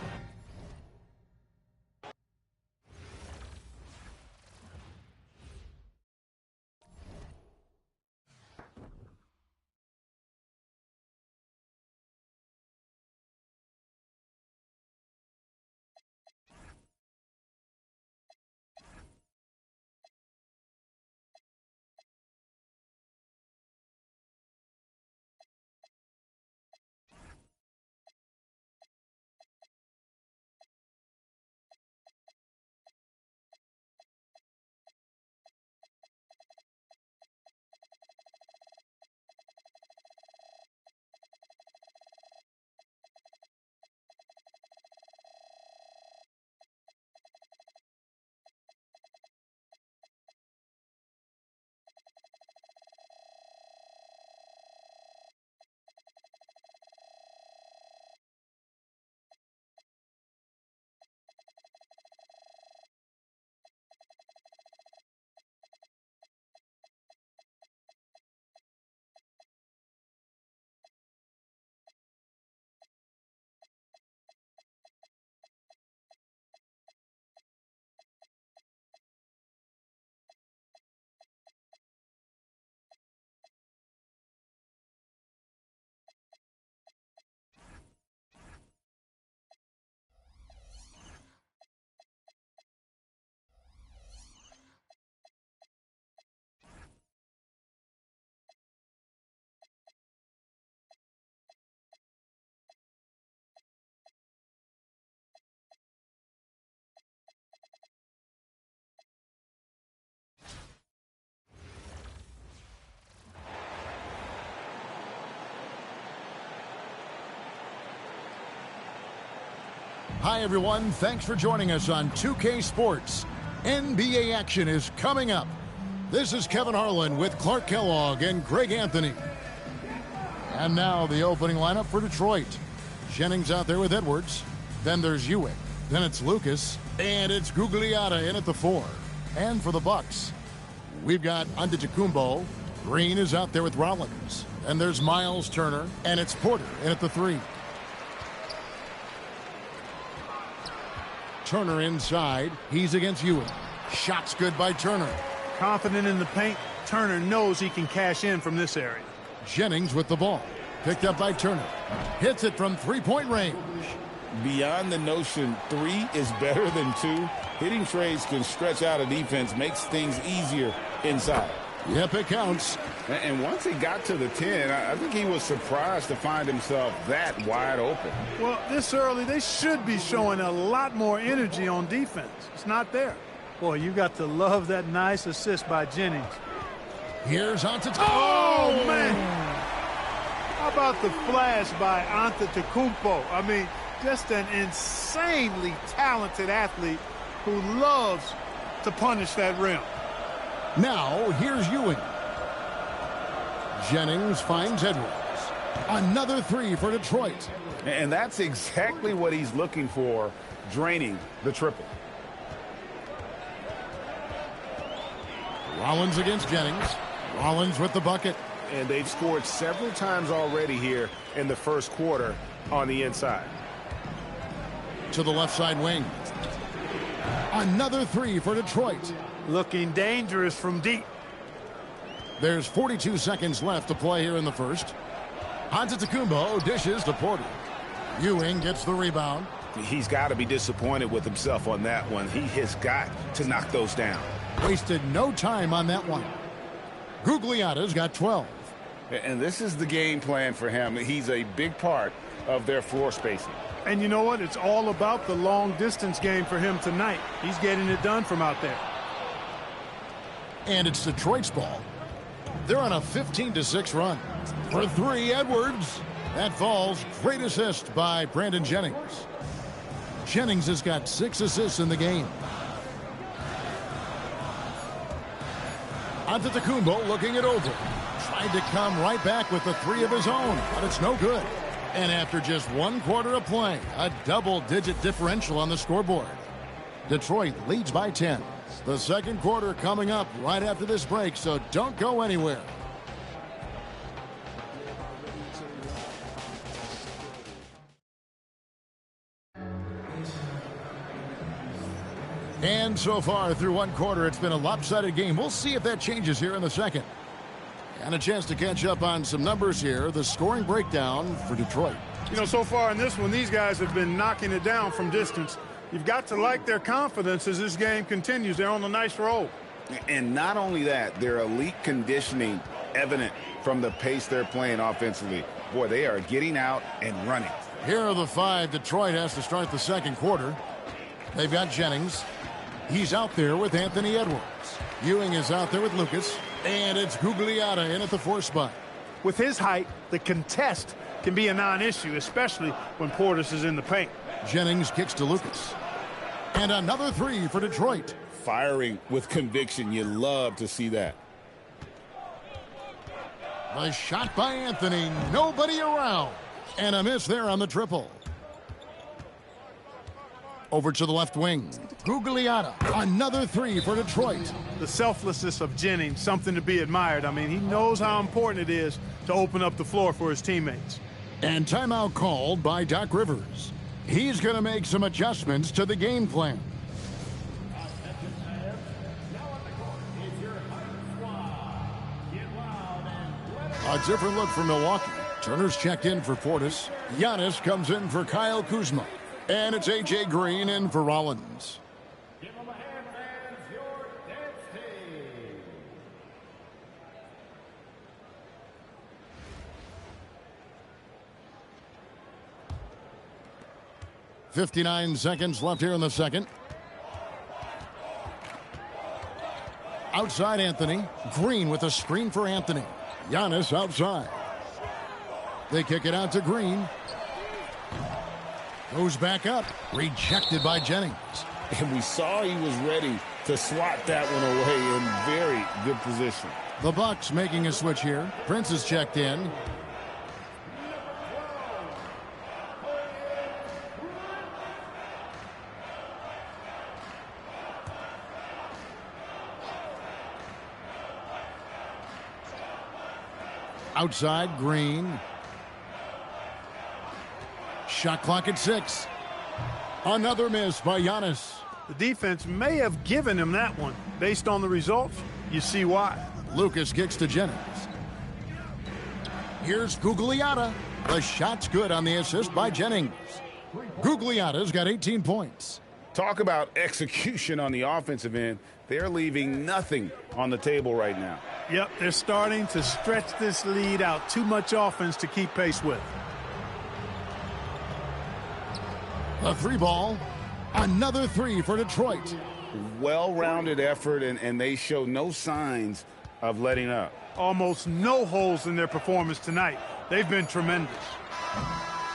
Hi, everyone. Thanks for joining us on 2K Sports. NBA action is coming up. This is Kevin Harlan with Clark Kellogg and Greg Anthony. And now the opening lineup for Detroit. Jennings out there with Edwards. Then there's Ewing. Then it's Lucas. And it's Gugliotta in at the 4. And for the Bucks, we've got Antetokounmpo. Green is out there with Rollins. And there's Miles Turner. And it's Porter in at the 3. Turner inside. He's against Ewing. Shots good by Turner. Confident in the paint. Turner knows he can cash in from this area. Jennings with the ball. Picked up by Turner. Hits it from three-point range. Beyond the notion 3 is better than 2, hitting trades can stretch out a defense, makes things easier inside. Yep, it counts. And once he got to the 10, I think he was surprised to find himself that wide open. Well, this early, they should be showing a lot more energy on defense. It's not there. Boy, you got to love that nice assist by Jennings. Here's Antetokounmpo. Oh, man. How about the flash by Antetokounmpo? I mean, just an insanely talented athlete who loves to punish that rim. Now, here's Ewing. Jennings finds Edwards. Another three for Detroit. And that's exactly what he's looking for, draining the triple. Rollins against Jennings. Rollins with the bucket. And they've scored several times already here in the first quarter on the inside. To the left side wing. Another three for Detroit. Looking dangerous from deep. There's 42 seconds left to play here in the first. Antetokounmpo dishes to Porter. Ewing gets the rebound. He's got to be disappointed with himself on that one. He has got to knock those down. Wasted no time on that one. Gugliotta's got 12. And this is the game plan for him. He's a big part of their floor spacing. And you know what? It's all about the long distance game for him tonight. He's getting it done from out there. And it's Detroit's ball. They're on a 15-6 run. For three, Edwards. That falls. Great assist by Brandon Jennings. Jennings has got 6 assists in the game. Antetokounmpo looking it over. Tried to come right back with the three of his own, but it's no good. And after just 1 quarter of play, a double-digit differential on the scoreboard. Detroit leads by 10. The second quarter coming up right after this break, so don't go anywhere. And so far through 1 quarter, it's been a lopsided game. We'll see if that changes here in the second. And a chance to catch up on some numbers here. The scoring breakdown for Detroit. You know, so far in this one, these guys have been knocking it down from distance. You've got to like their confidence as this game continues. They're on a nice roll. And not only that, their elite conditioning evident from the pace they're playing offensively. Boy, they are getting out and running. Here are the 5 Detroit has to start the second quarter. They've got Jennings. He's out there with Anthony Edwards. Ewing is out there with Lucas. And it's Gugliotta in at the 4 spot. With his height, the contest can be a non-issue, especially when Portis is in the paint. Jennings kicks to Lucas. And another 3 for Detroit. Firing with conviction. You love to see that. The shot by Anthony. Nobody around. And a miss there on the triple. Over to the left wing. Gugliotta. Another 3 for Detroit. The selflessness of Jennings, something to be admired. I mean, he knows how important it is to open up the floor for his teammates. And timeout called by Doc Rivers. He's going to make some adjustments to the game plan. A different look for Milwaukee. Turner's checked in for Portis. Giannis comes in for Kyle Kuzma. And it's A.J. Green in for Rollins. Give him a hand, fans. Your dance team. 59 seconds left here in the second. Outside Anthony. Green with a screen for Anthony. Giannis outside. They kick it out to Green. Goes back up. Rejected by Jennings. And we saw he was ready to swat that one away in very good position. The Bucks making a switch here. Prince is checked in. Outside, Green. Shot clock at 6. Another miss by Giannis. The defense may have given him that one. Based on the results, you see why. Lucas kicks to Jennings. Here's Gugliotta. The shot's good on the assist by Jennings. Gugliotta's got 18 points. Talk about execution on the offensive end. They're leaving nothing on the table right now. Yep, they're starting to stretch this lead out. Too much offense to keep pace with. A 3 ball. Another 3 for Detroit. Well-rounded effort, and they show no signs of letting up. Almost no holes in their performance tonight. They've been tremendous.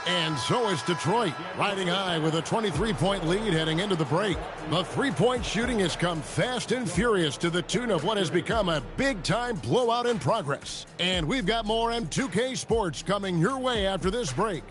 And so is Detroit, riding high with a 23-point lead heading into the break. The three-point shooting has come fast and furious to the tune of what has become a big-time blowout in progress. And we've got more M2K Sports coming your way after this break.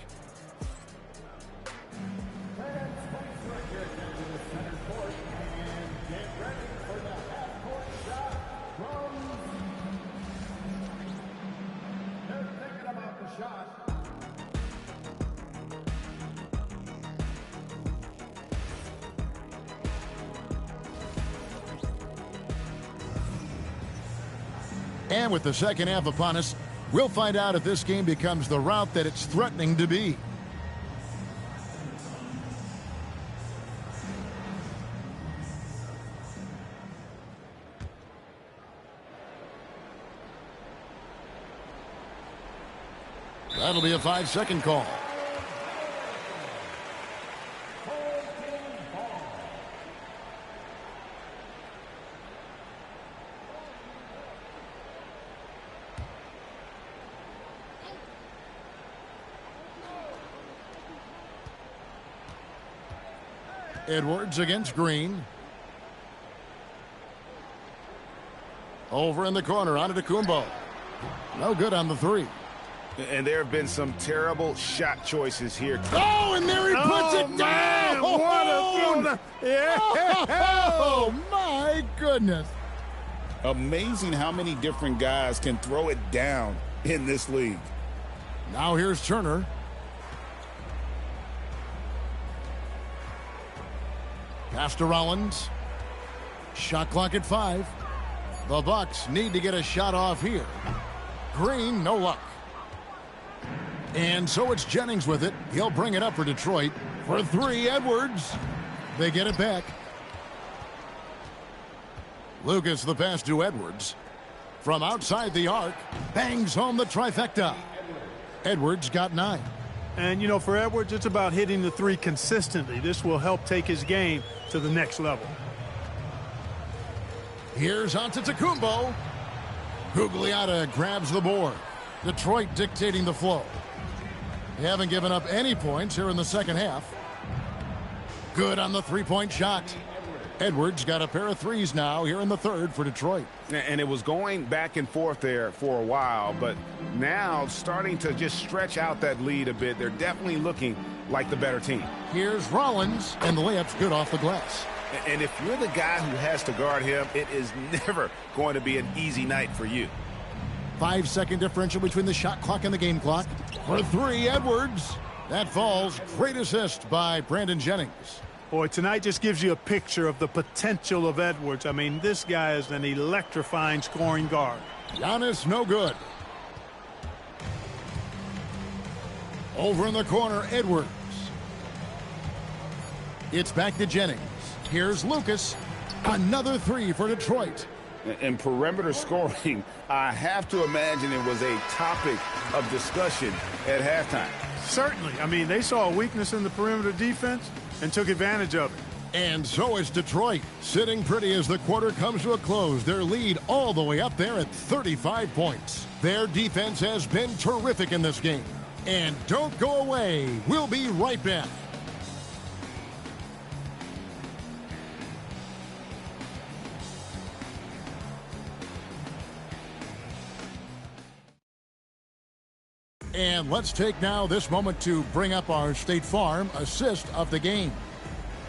And with the second half upon us, we'll find out if this game becomes the route that it's threatening to be. That'll be a 5-second call. Edwards against Green. Over in the corner, on to Kumbo. No good on the three. And there have been some terrible shot choices here. Oh, and there he puts it down! What a yeah. Oh, my goodness. Amazing how many different guys can throw it down in this league. Now here's Turner. Pass to Rollins. Shot clock at 5. The Bucks need to get a shot off here. Green, no luck. And so it's Jennings with it. He'll bring it up for Detroit. For 3, Edwards. They get it back. Lucas the pass to Edwards. From outside the arc, bangs home the trifecta. Edwards got 9. And, you know, for Edwards, it's about hitting the 3 consistently. This will help take his game to the next level. Here's Antetokounmpo. Gugliotta grabs the board. Detroit dictating the flow. They haven't given up any points here in the second half. Good on the three-point shot. Edwards got a pair of threes now here in the third for Detroit. And it was going back and forth there for a while, but now starting to just stretch out that lead a bit. They're definitely looking like the better team. Here's Rollins, and the layup's good off the glass. And if you're the guy who has to guard him, it is never going to be an easy night for you. 5-second differential between the shot clock and the game clock. For 3, Edwards. That falls. Great assist by Brandon Jennings. Boy, tonight just gives you a picture of the potential of Edwards. I mean, this guy is an electrifying scoring guard. Giannis, no good. Over in the corner, Edwards. It's back to Jennings. Here's Lucas. Another 3 for Detroit. And perimeter scoring, I have to imagine it was a topic of discussion at halftime. Certainly. I mean, they saw a weakness in the perimeter defense and took advantage of it. And so is Detroit, sitting pretty as the quarter comes to a close. Their lead all the way up there at 35 points. Their defense has been terrific in this game. And don't go away. We'll be right back. And let's take now this moment to bring up our State Farm assist of the game.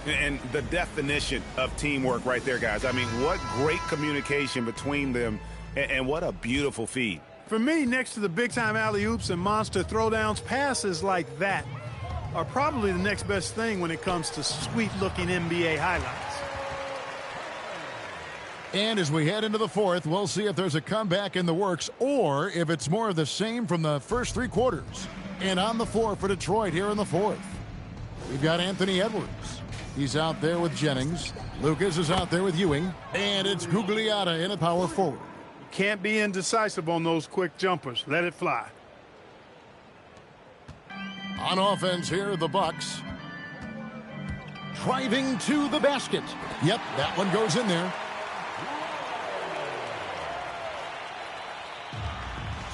And the definition of teamwork right there, guys. I mean, what great communication between them, and what a beautiful feed. For me, next to the big-time alley-oops and monster throwdowns, passes like that are probably the next best thing when it comes to sweet-looking NBA highlights. And as we head into the fourth, we'll see if there's a comeback in the works or if it's more of the same from the first 3 quarters. And on the floor for Detroit here in the fourth, we've got Anthony Edwards. He's out there with Jennings. Lucas is out there with Ewing. And it's Gugliotta in a power forward. Can't be indecisive on those quick jumpers. Let it fly. On offense here, the Bucks. Driving to the basket. Yep, that one goes in there.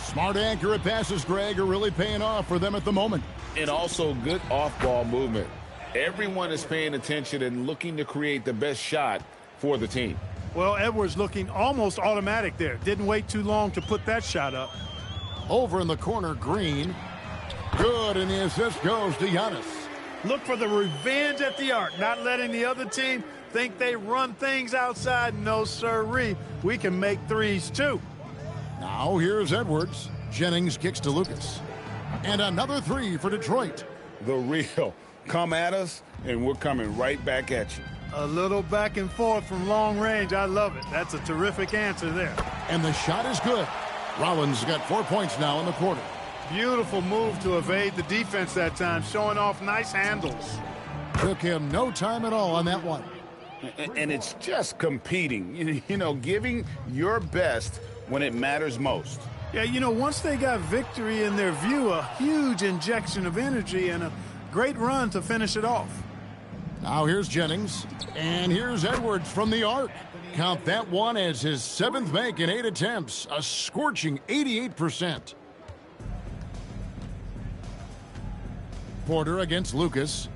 Smart, accurate passes, Greg, are really paying off for them at the moment. And also good off-ball movement. Everyone is paying attention and looking to create the best shot for the team. Well, Edwards looking almost automatic there. Didn't wait too long to put that shot up. Over in the corner, Green. Good, and the assist goes to Giannis. Look for the revenge at the arc, not letting the other team think they run things outside. No, sirree. We can make threes, too. Now here's Edwards. Jennings kicks to Lucas. And another three for Detroit. The real. Come at us, and we're coming right back at you. A little back and forth from long range. I love it. That's a terrific answer there. And the shot is good. Rollins got 4 points now in the quarter. Beautiful move to evade the defense that time, showing off nice handles. Took him no time at all on that one. And it's just competing, you know, giving your best when it matters most. Yeah, you know, once they got victory in their view, a huge injection of energy and a great run to finish it off. Now here's Jennings, and here's Edwards from the arc. Count that one as his 7th make in 8 attempts, a scorching 88%. Porter against Lucas.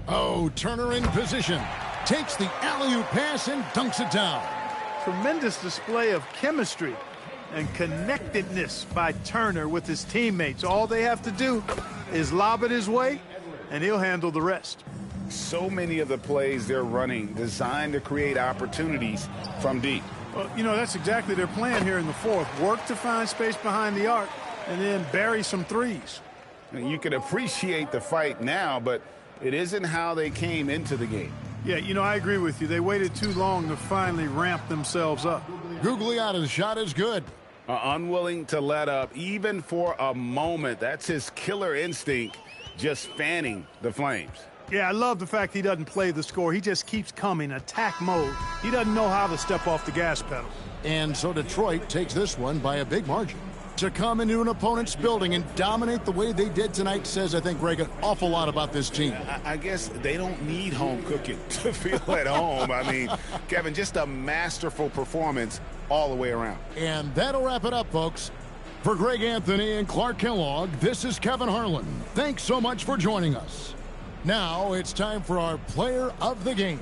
Oh, Turner in position. Takes the alley-oop pass and dunks it down. Tremendous display of chemistry and connectedness by Turner with his teammates. All they have to do is lob it his way, and he'll handle the rest. So many of the plays they're running designed to create opportunities from deep. Well, you know, that's exactly their plan here in the fourth. Work to find space behind the arc and then bury some threes. And you can appreciate the fight now, but it isn't how they came into the game. Yeah, you know, I agree with you. They waited too long to finally ramp themselves up. Gugliotta's shot is good. Unwilling to let up even for a moment. That's his killer instinct, just fanning the flames. Yeah, I love the fact he doesn't play the score. He just keeps coming, attack mode. He doesn't know how to step off the gas pedal. And so Detroit takes this one by a big margin. To come into an opponent's building and dominate the way they did tonight says, I think, Greg, an awful lot about this team. I guess they don't need home cooking to feel at home. I mean, Kevin, just a masterful performance all the way around. And that'll wrap it up, folks. For Greg Anthony and Clark Kellogg, this is Kevin Harlan. Thanks so much for joining us. Now it's time for our player of the game.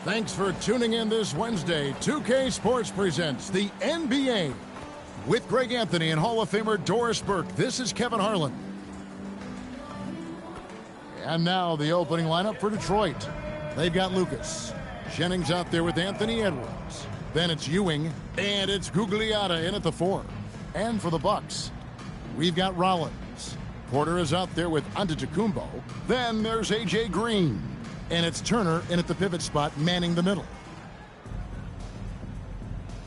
Thanks for tuning in this Wednesday. 2K Sports presents the NBA. With Greg Anthony and Hall of Famer Doris Burke, this is Kevin Harlan. And now the opening lineup for Detroit. They've got Lucas. Jennings out there with Anthony Edwards. Then it's Ewing, and it's Gugliotta in at the 4. And for the Bucks, we've got Rollins. Porter is out there with Antetokounmpo. Then there's A.J. Green. And it's Turner in at the pivot spot, manning the middle.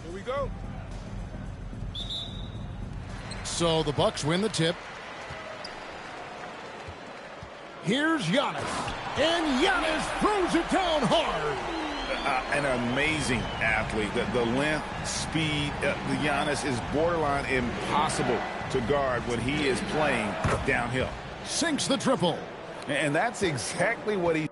Here we go. So the Bucks win the tip. Here's Giannis. And Giannis throws it down hard. An amazing athlete. The length, speed, the Giannis is borderline impossible to guard when he is playing downhill. Sinks the triple. And that's exactly what he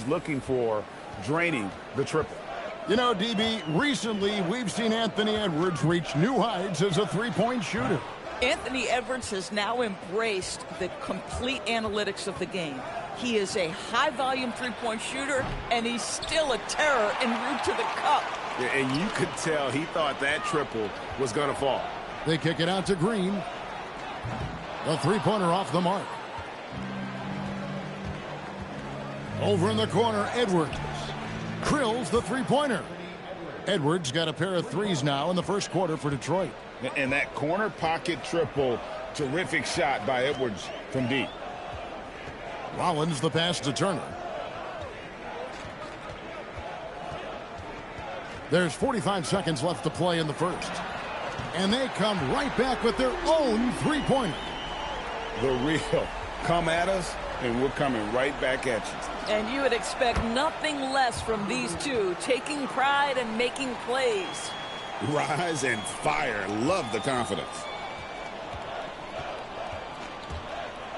he's looking for, draining the triple. You know, DB, recently we've seen Anthony Edwards reach new heights as a three-point shooter. Anthony Edwards has now embraced the complete analytics of the game. He is a high-volume three-point shooter, and he's still a terror en route to the cup. Yeah, and you could tell he thought that triple was going to fall. They kick it out to Green. The three-pointer off the mark. Over in the corner, Edwards. Krills the three-pointer. Edwards got a pair of threes now in the first quarter for Detroit. And that corner pocket triple, terrific shot by Edwards from deep. Rollins the pass to Turner. There's 45 seconds left to play in the first. And they come right back with their own three-pointer. The real come at us, and we're coming right back at you. And you would expect nothing less from these two, taking pride and making plays. Rise and fire. Love the confidence.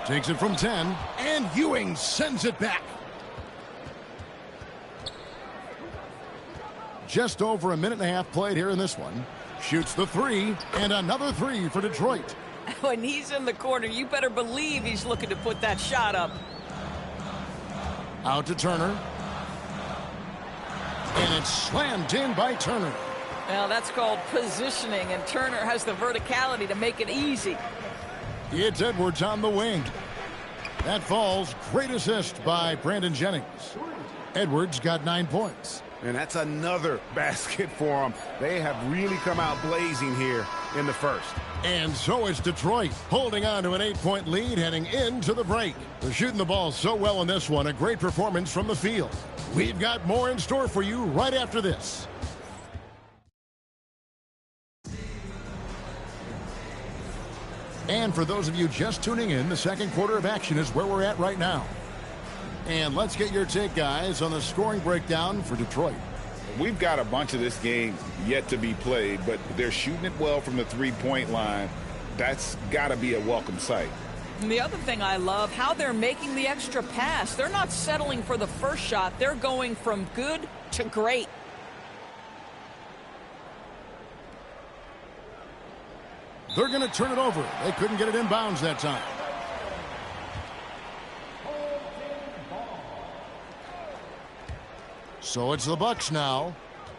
Takes it from 10, and Ewing sends it back. Just over a minute and a half played here in this one. Shoots the three, and another three for Detroit. When he's in the corner, you better believe he's looking to put that shot up. Out to Turner. And it's slammed in by Turner. Now that's called positioning, and Turner has the verticality to make it easy. It's Edwards on the wing. That falls. Great assist by Brandon Jennings. Edwards got 9 points. And that's another basket for them. They have really come out blazing here in the first. And so is Detroit, holding on to an 8-point lead heading into the break. They're shooting the ball so well in this one. A great performance from the field. We've got more in store for you right after this. And for those of you just tuning in, the second quarter of action is where we're at right now. And let's get your take, guys, on the scoring breakdown for Detroit. We've got a bunch of this game yet to be played, but they're shooting it well from the three-point line. That's got to be a welcome sight. And the other thing I love, how they're making the extra pass. They're not settling for the first shot. They're going from good to great. They're going to turn it over. They couldn't get it in bounds that time. So it's the Bucks now,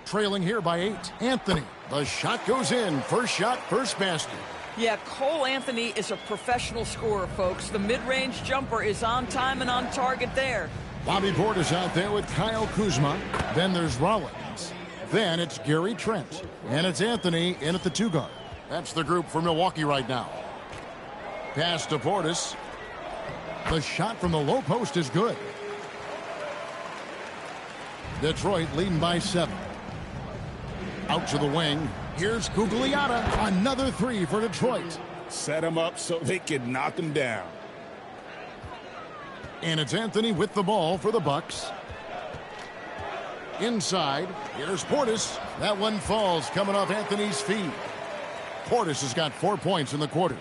trailing here by 8. Anthony, the shot goes in. First shot, first basket. Yeah, Cole Anthony is a professional scorer, folks. The mid-range jumper is on time and on target there. Bobby Portis out there with Kyle Kuzma. Then there's Rollins. Then it's Gary Trent. And it's Anthony in at the 2-guard. That's the group for Milwaukee right now. Pass to Portis. The shot from the low post is good. Detroit leading by 7. Out to the wing. Here's Gugliotta. Another three for Detroit. Set them up so they can knock them down. And it's Anthony with the ball for the Bucks. Inside. Here's Portis. That one falls coming off Anthony's feet. Portis has got 4 points in the quarter.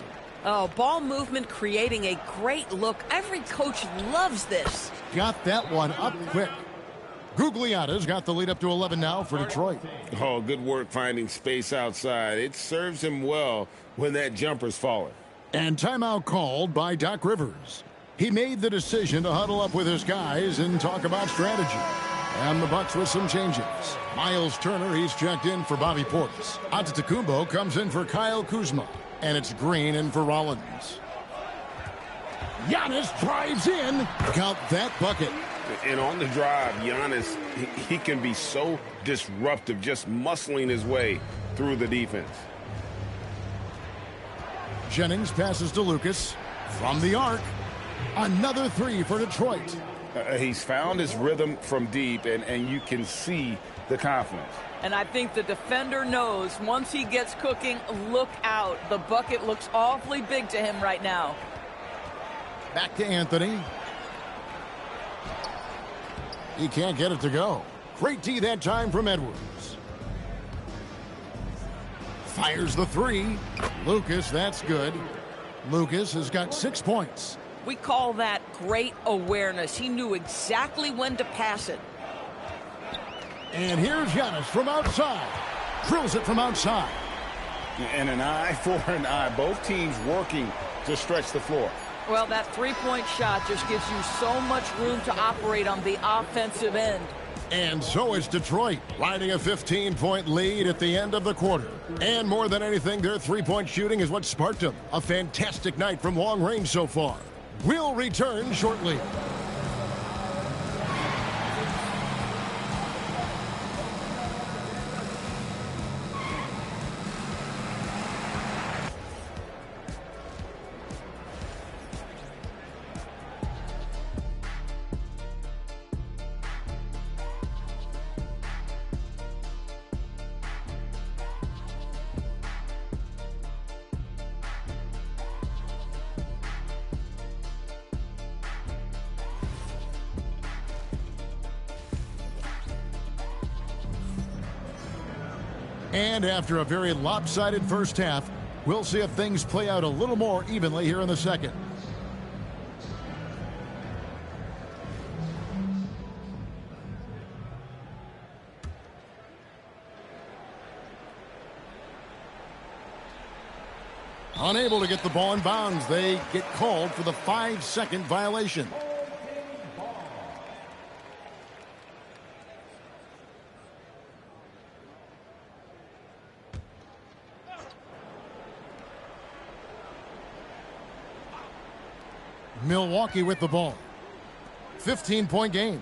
Oh, ball movement creating a great look. Every coach loves this. Got that one up quick. Gugliotta's got the lead up to 11 now for Detroit. Oh, good work finding space outside. It serves him well when that jumper's falling. And timeout called by Doc Rivers. He made the decision to huddle up with his guys and talk about strategy. And the Bucks with some changes. Miles Turner, he's checked in for Bobby Portis. Antetokounmpo comes in for Kyle Kuzma. And it's Green in for Rollins. Giannis drives in. Count that bucket. And on the drive, Giannis, he can be so disruptive, just muscling his way through the defense. Jennings passes to Lucas. From the arc, another three for Detroit. He's found his rhythm from deep, and you can see the confidence. And I think the defender knows once he gets cooking, look out. The bucket looks awfully big to him right now. Back to Anthony. He can't get it to go. Great D that time from Edwards. Fires the three. Lucas, that's good. Lucas has got 6 points. We call that great awareness. He knew exactly when to pass it. And here's Giannis from outside. Drills it from outside. And an eye for an eye. Both teams working to stretch the floor. Well, that three-point shot just gives you so much room to operate on the offensive end. And so is Detroit, riding a 15-point lead at the end of the quarter. And more than anything, their three-point shooting is what sparked them. A fantastic night from long range so far. We'll return shortly. And after a very lopsided first half, we'll see if things play out a little more evenly here in the second. Unable to get the ball in bounds, they get called for the 5-second violation. Milwaukee with the ball. 15-point game.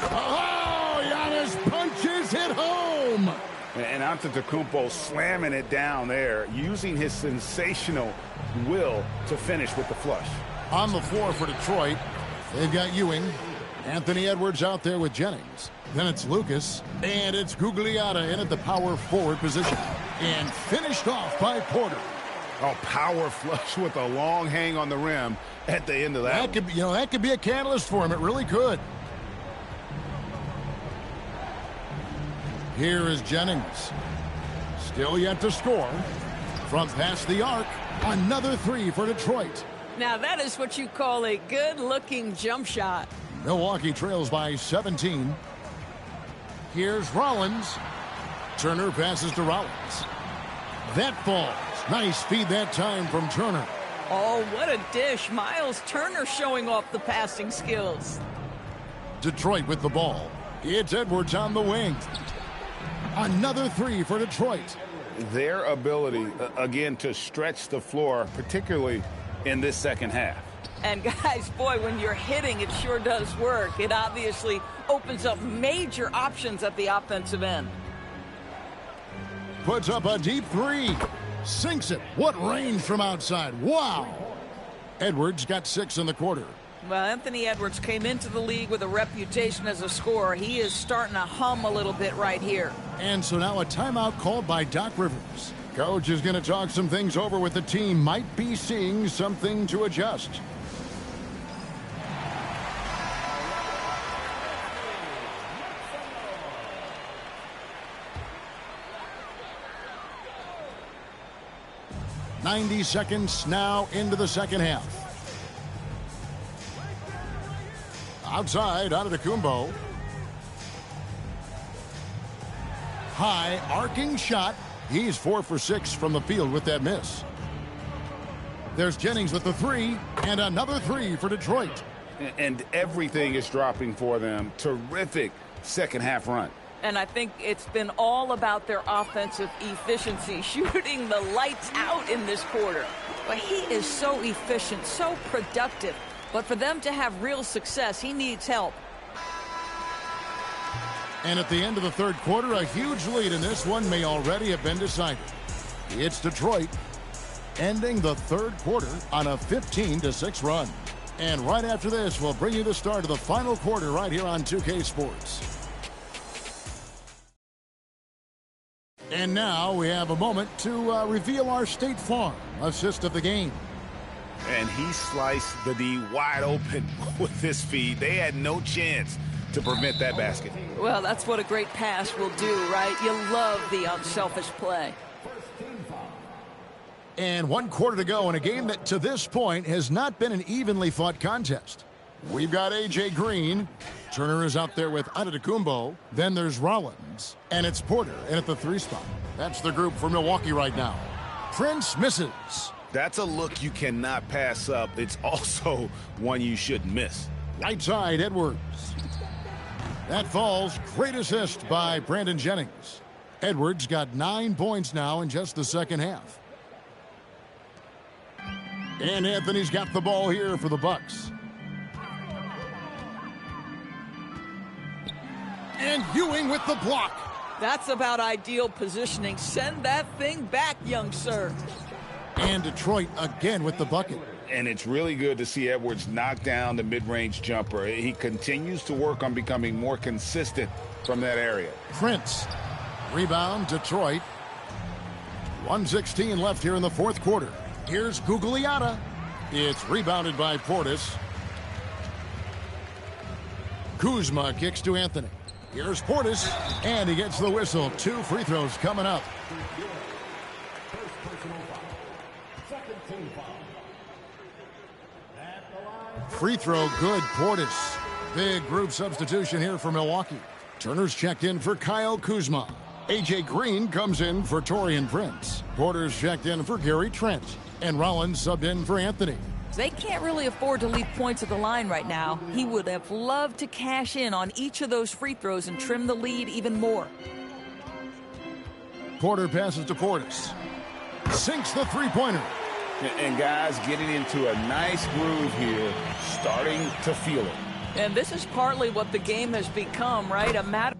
Oh, Giannis punches it home. And Antetokounmpo slamming it down there, using his sensational will to finish with the flush. On the floor for Detroit, they've got Ewing. Anthony Edwards out there with Jennings. Then it's Lucas. And it's Gugliotta in at the power forward position. And finished off by Porter. Oh, power flush with a long hang on the rim at the end of that. That could be a catalyst for him. It really could. Here is Jennings. Still yet to score. From past the arc, another three for Detroit. Now that is what you call a good-looking jump shot. Milwaukee trails by 17. Here's Rollins. Turner passes to Rollins. That falls. Nice feed that time from Turner. Oh, what a dish. Miles Turner showing off the passing skills. Detroit with the ball. It's Edwards on the wing. Another three for Detroit. Their ability, again, to stretch the floor, particularly in this second half. And guys, boy, when you're hitting, it sure does work. It obviously opens up major options at the offensive end. Puts up a deep three. Sinks it. What range from outside. Wow. Edwards got 6 in the quarter. Well, Anthony Edwards came into the league with a reputation as a scorer. He is starting to hum a little bit right here. And so now a timeout called by Doc Rivers. Coach is going to talk some things over with the team. Might be seeing something to adjust. .90 seconds now into the second half. Outside, Antetokounmpo. High, arcing shot. He's 4 for 6 from the field with that miss. There's Jennings with the three, and another three for Detroit. And everything is dropping for them. Terrific second half run. And I think it's been all about their offensive efficiency, shooting the lights out in this quarter. But he is so efficient, so productive. But for them to have real success, he needs help. And at the end of the third quarter, a huge lead in this one may already have been decided. It's Detroit ending the third quarter on a 15-6 run. And right after this, we'll bring you the start of the final quarter right here on 2K Sports. And now we have a moment to reveal our State Farm assist of the game. And he sliced the D wide open with this feed. They had no chance to prevent that basket. Well, that's what a great pass will do, right? You love the unselfish play. And 1 quarter to go in a game that to this point has not been an evenly fought contest. We've got A.J. Green. Turner is out there with Antetokounmpo. Then there's Rollins. And it's Porter in at the 3 spot. That's the group for Milwaukee right now. Prince misses. That's a look you cannot pass up. It's also one you shouldn't miss. Right side, Edwards. That falls. Great assist by Brandon Jennings. Edwards got 9 points now in just the second half. And Anthony's got the ball here for the Bucks. And Ewing with the block. That's about ideal positioning. Send that thing back, young sir. And Detroit again with the bucket. And it's really good to see Edwards knock down the mid-range jumper. He continues to work on becoming more consistent from that area. Prince. Rebound, Detroit. 1:16 left here in the fourth quarter. Here's Gugliotta. It's rebounded by Portis. Kuzma kicks to Anthony. Here's Portis, and he gets the whistle. 2 free throws coming up. Free throw good, Portis. Big group substitution here for Milwaukee. Turner's checked in for Kyle Kuzma. A.J. Green comes in for Taurean Prince. Porter's checked in for Gary Trent. And Rollins subbed in for Anthony. They can't really afford to leave points at the line right now. He would have loved to cash in on each of those free throws and trim the lead even more. Porter passes to Portis. Sinks the three-pointer. And guys getting into a nice groove here, starting to feel it. And this is partly what the game has become, right? A matter